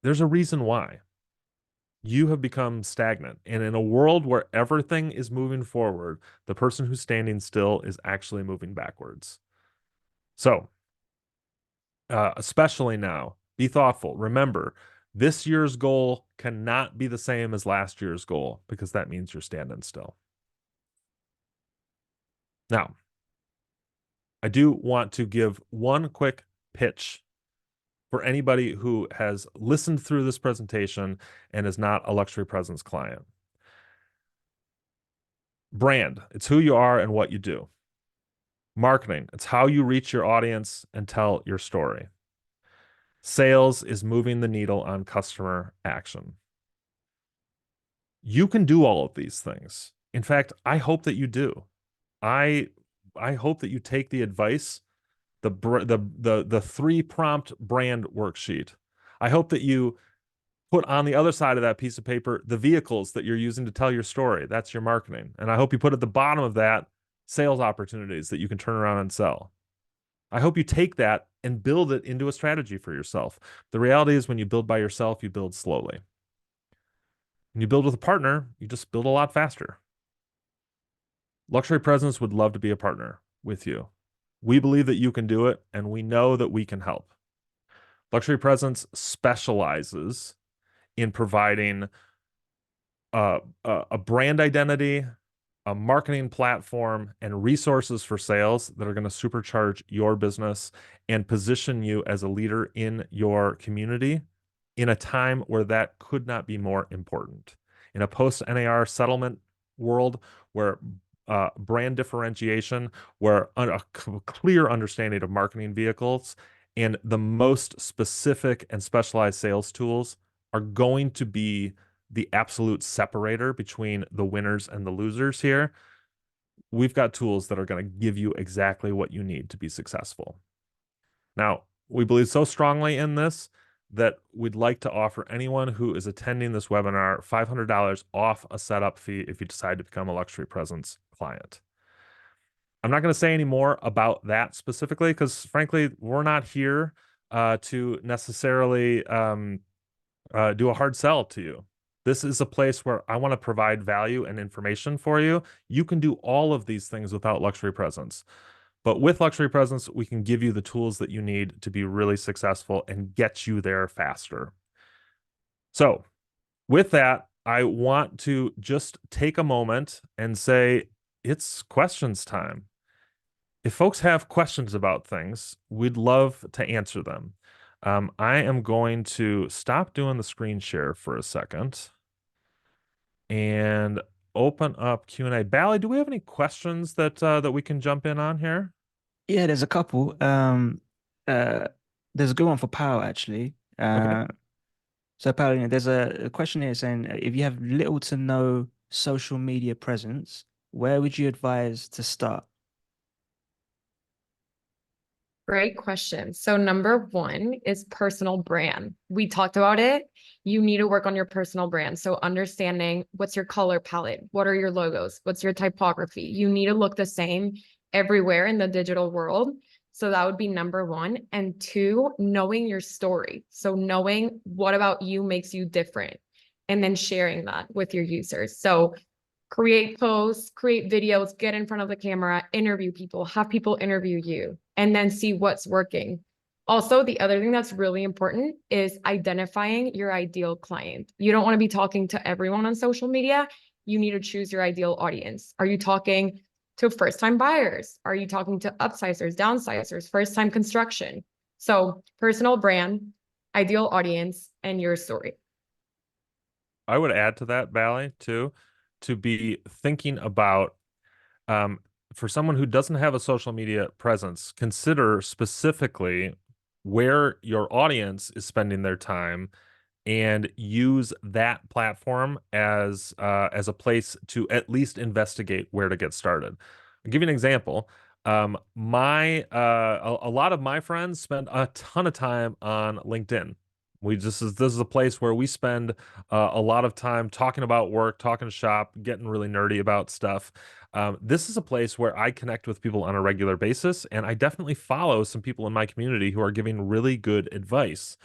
there's a reason why. You have become stagnant. And in a world where everything is moving forward, the person who's standing still is actually moving backwards. So, especially now, be thoughtful. Remember, this year's goal cannot be the same as last year's goal because that means you're standing still. Now, I do want to give one quick pitch for anybody who has listened through this presentation and is not a Luxury Presence client. Brand, it's who you are and what you do. Marketing, it's how you reach your audience and tell your story. Sales is moving the needle on customer action. You can do all of these things. In fact, I hope that you do. I hope that you take the advice, the three prompt brand worksheet. I hope that you put on the other side of that piece of paper the vehicles that you're using to tell your story. That's your marketing. And I hope you put at the bottom of that sales opportunities that you can turn around and sell. I hope you take that and build it into a strategy for yourself. The reality is when you build by yourself, you build slowly. When you build with a partner, you just build a lot faster. Luxury Presence would love to be a partner with you. We believe that you can do it, and we know that we can help. Luxury Presence specializes in providing a brand identity, a marketing platform, and resources for sales that are going to supercharge your business and position you as a leader in your community in a time where that could not be more important. In a post-NAR settlement world where brand differentiation, where a clear understanding of marketing vehicles and the most specific and specialized sales tools are going to be the absolute separator between the winners and the losers here. We've got tools that are going to give you exactly what you need to be successful. Now, we believe so strongly in this that we'd like to offer anyone who is attending this webinar $500 off a setup fee if you decide to become a Luxury Presence client. I'm not going to say any more about that specifically because, frankly, we're not here to necessarily do a hard sell to you. This is a place where I want to provide value and information for you. You can do all of these things without Luxury Presence. But with Luxury Presence, we can give you the tools that you need to be really successful and get you there faster. So with that, I want to just take a moment and say, it's questions time. if folks have questions about things, we'd love to answer them. I am going to stop doing the screen share for a second and open up Q&A. Bally, do we have any questions that we can jump in on here? Yeah, there's a couple. Uh, there's a good one for Power actually. Okay. So Power, there's a question here saying if you have little to no social media presence, where would you advise to start? Great question. So number one is personal brand. We talked about it. You need to work on your personal brand. So understanding what's your color palette, what are your logos, what's your typography. You need to look the same everywhere in the digital world. So that would be number one. And two, knowing your story. So knowing what about you makes you different and then sharing that with your users. So create posts, create videos, get in front of the camera, interview people, have people interview you, and then see what's working. Also, the other thing that's really important is identifying your ideal client. You don't want to be talking to everyone on social media. You need to choose your ideal audience. Are you talking to first-time buyers? Are you talking to upsizers, downsizers, first-time construction? So personal brand, ideal audience, and your story. I would add to that, Bally, too, to be thinking about um, for someone who doesn't have a social media presence, consider specifically where your audience is spending their time and use that platform as a place to at least investigate where to get started. I'll give you an example. A lot of my friends spend a ton of time on LinkedIn. This is a place where we spend a lot of time talking about work, talking shop, getting really nerdy about stuff. This is a place where I connect with people on a regular basis, and I definitely follow some people in my community who are giving really good advice.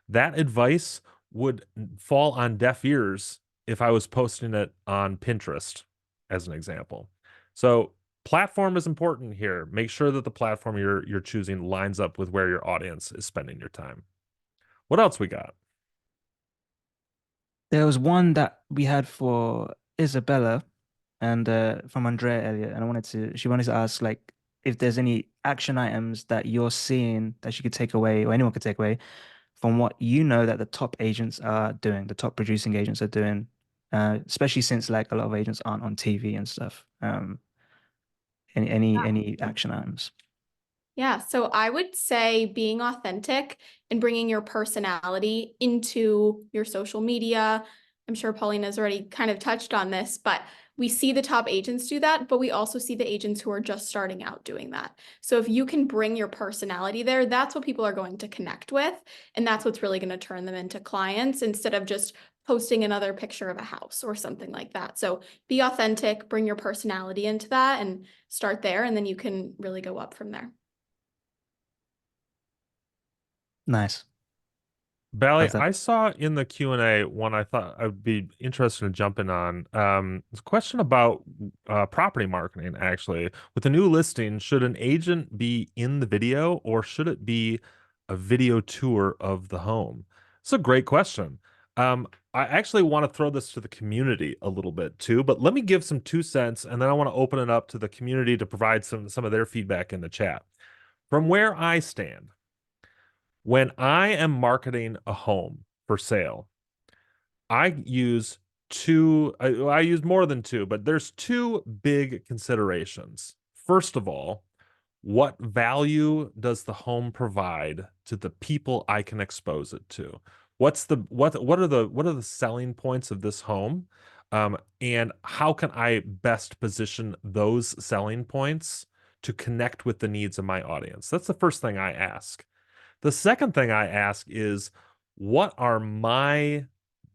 That advice would fall on deaf ears if I was posting it on Pinterest, as an example. So platform is important here. Make sure that the platform you're choosing lines up with where your audience is spending your time. What else we got? There was one that we had for Isabella and from Andrea earlier, and she wanted to ask like if there's any action items that you're seeing that she could take away or anyone could take away from what you know that the top agents are doing, the top producing agents are doing, especially since like a lot of agents aren't on TV and stuff. Any action items? Yeah, so I would say being authentic and bringing your personality into your social media. I'm sure Paulina's already kind of touched on this, but we see the top agents do that, but we also see the agents who are just starting out doing that. So if you can bring your personality there, that's what people are going to connect with, and that's what's really going to turn them into clients instead of just posting another picture of a house or something like that. So be authentic, bring your personality into that, and start there, and then you can really go up from there. Nice. Bally, Love that. I saw in the Q&A one I thought I would be interested in jumping on. It's a question about property marketing, actually. With the new listing, should an agent be in the video or should it be a video tour of the home? It's a great question. I actually want to throw this to the community a little bit too, but let me give some 2 cents and then I want to open it up to the community to provide some of their feedback in the chat. From where I stand, when I am marketing a home for sale, I use more than two, but there's two big considerations. First of all, what value does the home provide to the people I can expose it to? What are the selling points of this home? And how can I best position those selling points to connect with the needs of my audience? That's the first thing I ask. The second thing I ask is, what are my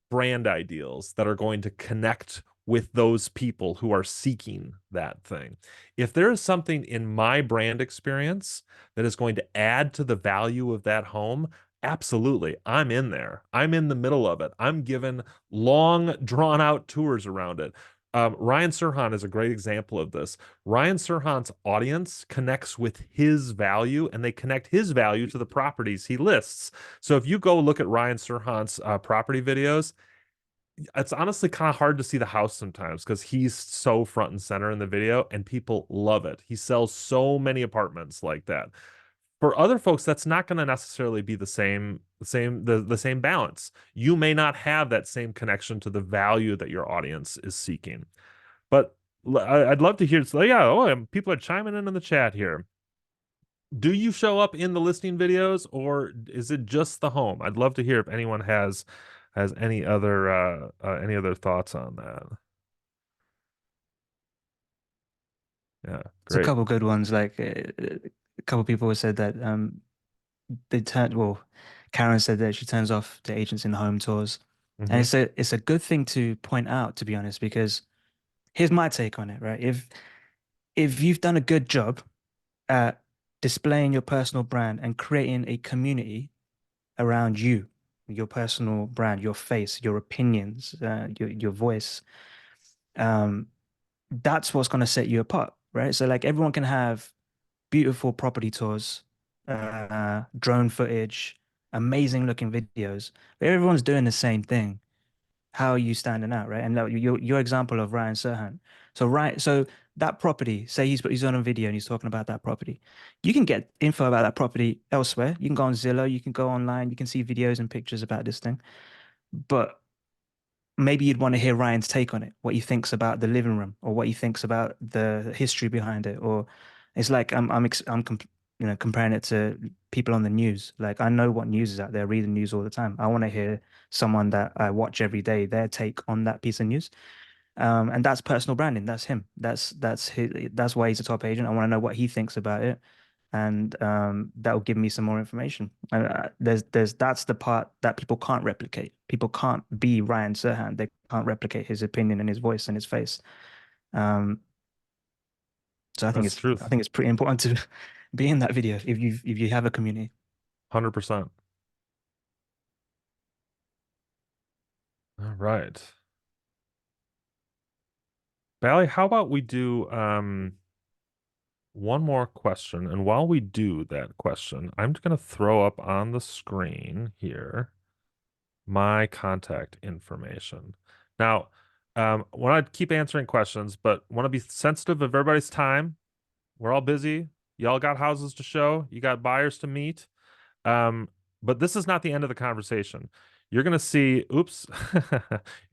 brand ideals that are going to connect with those people who are seeking that thing? If there is something in my brand experience that is going to add to the value of that home, absolutely, I'm in there. I'm in the middle of it. I'm given long, drawn out tours around it. Ryan Serhan is a great example of this. Ryan Serhan's audience connects with his value and they connect his value to the properties he lists. So if you go look at Ryan Serhan's property videos, it's honestly kind of hard to see the house sometimes because he's so front and center in the video and people love it. He sells so many apartments like that. For other folks, that's not going to necessarily be the same balance. You may not have that same connection to the value that your audience is seeking. But I'd love to hear. So yeah, people are chiming in the chat here. Do you show up in the listing videos or is it just the home? I'd love to hear if anyone has any other thoughts on that. Yeah, It's a great. couple good ones. Like a couple people have said that they turn well, Karen said that she turns off the agents in the home tours. And Hmm. it's a good thing to point out, to be honest, because here's my take on it, right? If you've done a good job at displaying your personal brand and creating a community around you, your personal brand, your face, your opinions, your voice, um, that's what's going to set you apart, right? So like everyone can have beautiful property tours, drone footage, amazing looking videos, but everyone's doing the same thing. How are you standing out, right? And like, your example of Ryan Serhant. So that property, say he's on a video and he's talking about that property. You can get info about that property elsewhere. You can go on Zillow, you can go online, you can see videos and pictures about this thing. But maybe you'd want to hear Ryan's take on it, what he thinks about the living room or what he thinks about the history behind it. Or it's like comparing it to people on the news. Like I know what news is out there, I read the news all the time. I want to hear someone that I watch every day, their take on that piece of news. And that's personal branding. That's him. That's why he's a top agent. I want to know what he thinks about it, and that will give me some more information. And that's the part that people can't replicate. People can't be Ryan Serhant. They can't replicate his opinion and his voice and his face. Um, so That's I truth. think it's pretty important to be in that video if you have a community. 100%. All right. Bally, how about we do one more question? And while we do that question, I'm just going to throw up on the screen here my contact information. Now, want to keep answering questions, but want to be sensitive of everybody's time. We're all busy. Y'all got houses to show. You got buyers to meet. Um, but this is not the end of the conversation. You're gonna see, oops, you're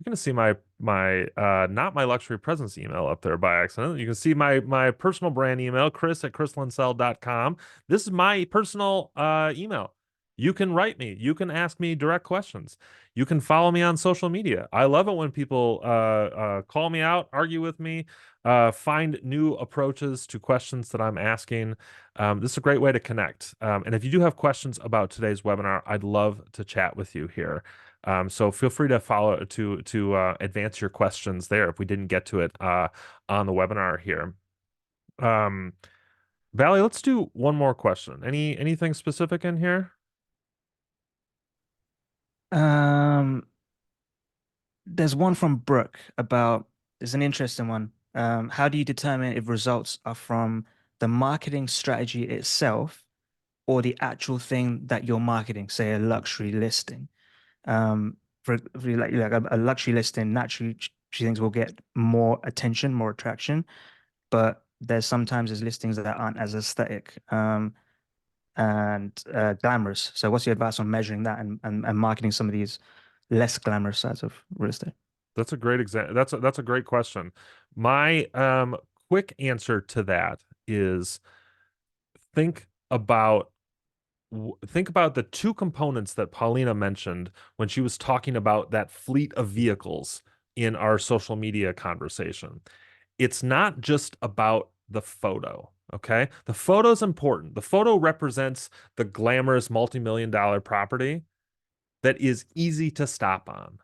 gonna see my not my luxury presence email up there by accident. You can see my personal brand email, chris@chrislinsell.com. This is my personal email. You can write me. You can ask me direct questions. You can follow me on social media. I love it when people call me out, argue with me, find new approaches to questions that I'm asking. This is a great way to connect. And if you do have questions about today's webinar, I'd love to chat with you here. So feel free to follow to advance your questions there if we didn't get to it on the webinar here. Valley, let's do one more question. Anything specific in here? Um, there's one from Brooke about, there's an interesting one. How do you determine if results are from the marketing strategy itself or the actual thing that you're marketing, say a luxury listing? For like a luxury listing, naturally she thinks will get more attention, more attraction, but there's listings that aren't as aesthetic and glamorous. So what's your advice on measuring that and marketing some of these less glamorous sides of real estate? That's a great example. That's a great question. My quick answer to that is think about think about the two components that Paulina mentioned when she was talking about that fleet of vehicles in our social media conversation. It's not just about the photo, okay? The photo is important. The photo represents the glamorous multi-million dollar property that is easy to stop on,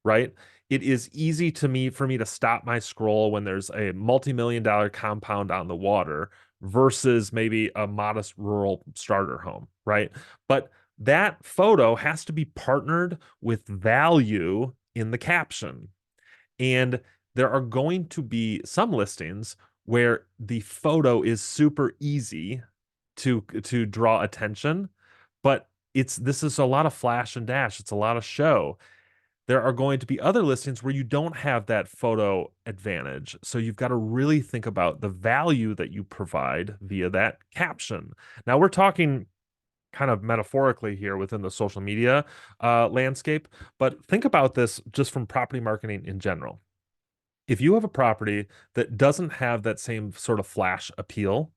right? It is easy for me to stop my scroll when there's a multi-million dollar compound on the water versus maybe a modest rural starter home, right? But that photo has to be partnered with value in the caption. And there are going to be some listings where the photo is super easy to draw attention, but this is a lot of flash and dash. It's a lot of show. There are going to be other listings where you don't have that photo advantage. So you've got to really think about the value that you provide via that caption. Now we're talking kind of metaphorically here within the social media landscape, but think about this just from property marketing in general. If you have a property that doesn't have that same sort of flash appeal,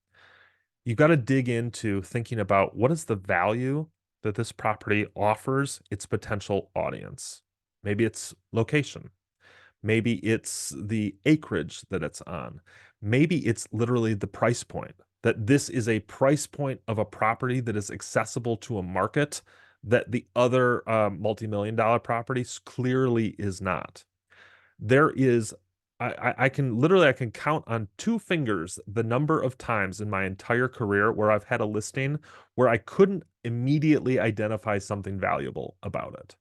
you've got to dig into thinking about what is the value that this property offers its potential audience. Maybe it's location. Maybe it's the acreage that it's on. Maybe it's literally the price point, that this is a price point of a property that is accessible to a market that the other multi-million dollar properties clearly is not. There is, I can literally, I can count on two fingers the number of times in my entire career where I've had a listing where I couldn't immediately identify something valuable about it.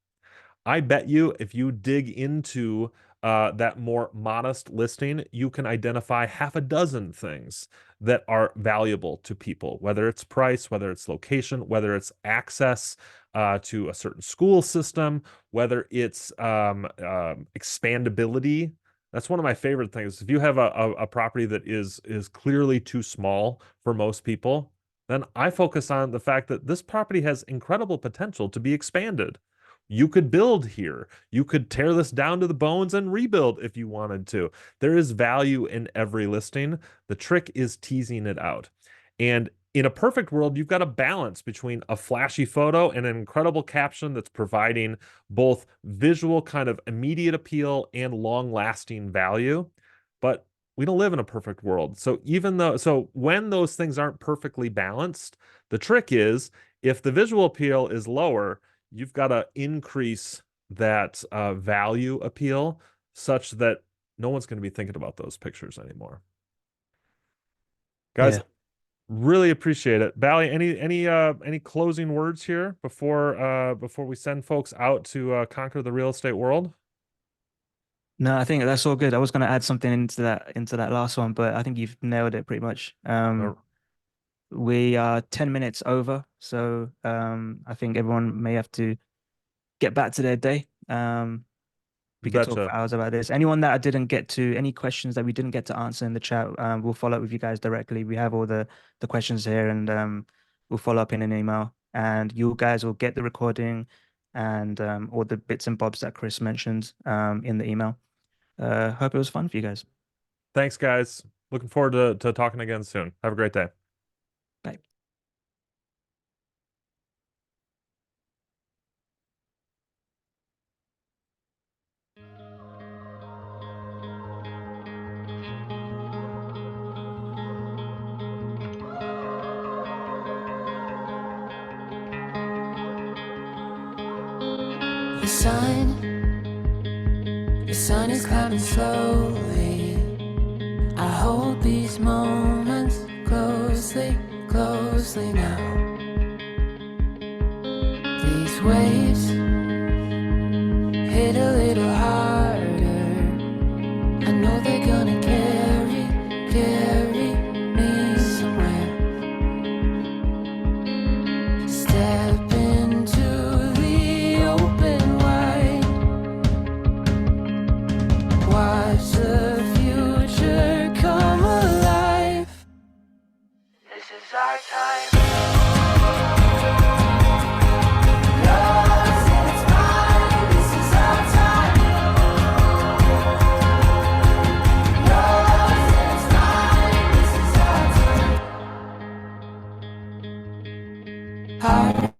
I bet you if you dig into that more modest listing, you can identify half a dozen things that are valuable to people, whether it's price, whether it's location, whether it's access to a certain school system, whether it's expandability. That's one of my favorite things. If you have a property that is clearly too small for most people, then I focus on the fact that this property has incredible potential to be expanded. You could build here. You could tear this down to the bones and rebuild if you wanted to. There is value in every listing. The trick is teasing it out. And in a perfect world, you've got a balance between a flashy photo and an incredible caption that's providing both visual kind of immediate appeal and long-lasting value. But we don't live in a perfect world. So when those things aren't perfectly balanced, the trick is if the visual appeal is lower, you've got to increase that value appeal such that no one's going to be thinking about those pictures anymore. Guys, Yeah. really appreciate it. Bally, any closing words here before we send folks out to conquer the real estate world? No, I think that's all good. I was going to add something into that last one, but I think you've nailed it pretty much. We are 10 minutes over, so I think everyone may have to get back to their day. We could talk Betcha. for hours about this. Anyone that I didn't get to, any questions that we didn't get to answer in the chat, we'll follow up with you guys directly. We have all the questions here, and we'll follow up in an email. And you guys will get the recording and all the bits and bobs that Chris mentioned in the email. Hope it was fun for you guys. Thanks, guys. Looking forward to talking again soon. Have a great day. Bye. The sun is climbing slowly. I hold these moments closely, closely now. These waves hit a little harder. I know they're gonna carry me somewhere. Step into the open wide. Watch the future come alive. This is our time. Yours and it's mine. This is our time. Yours and it's mine. This is our time. Heart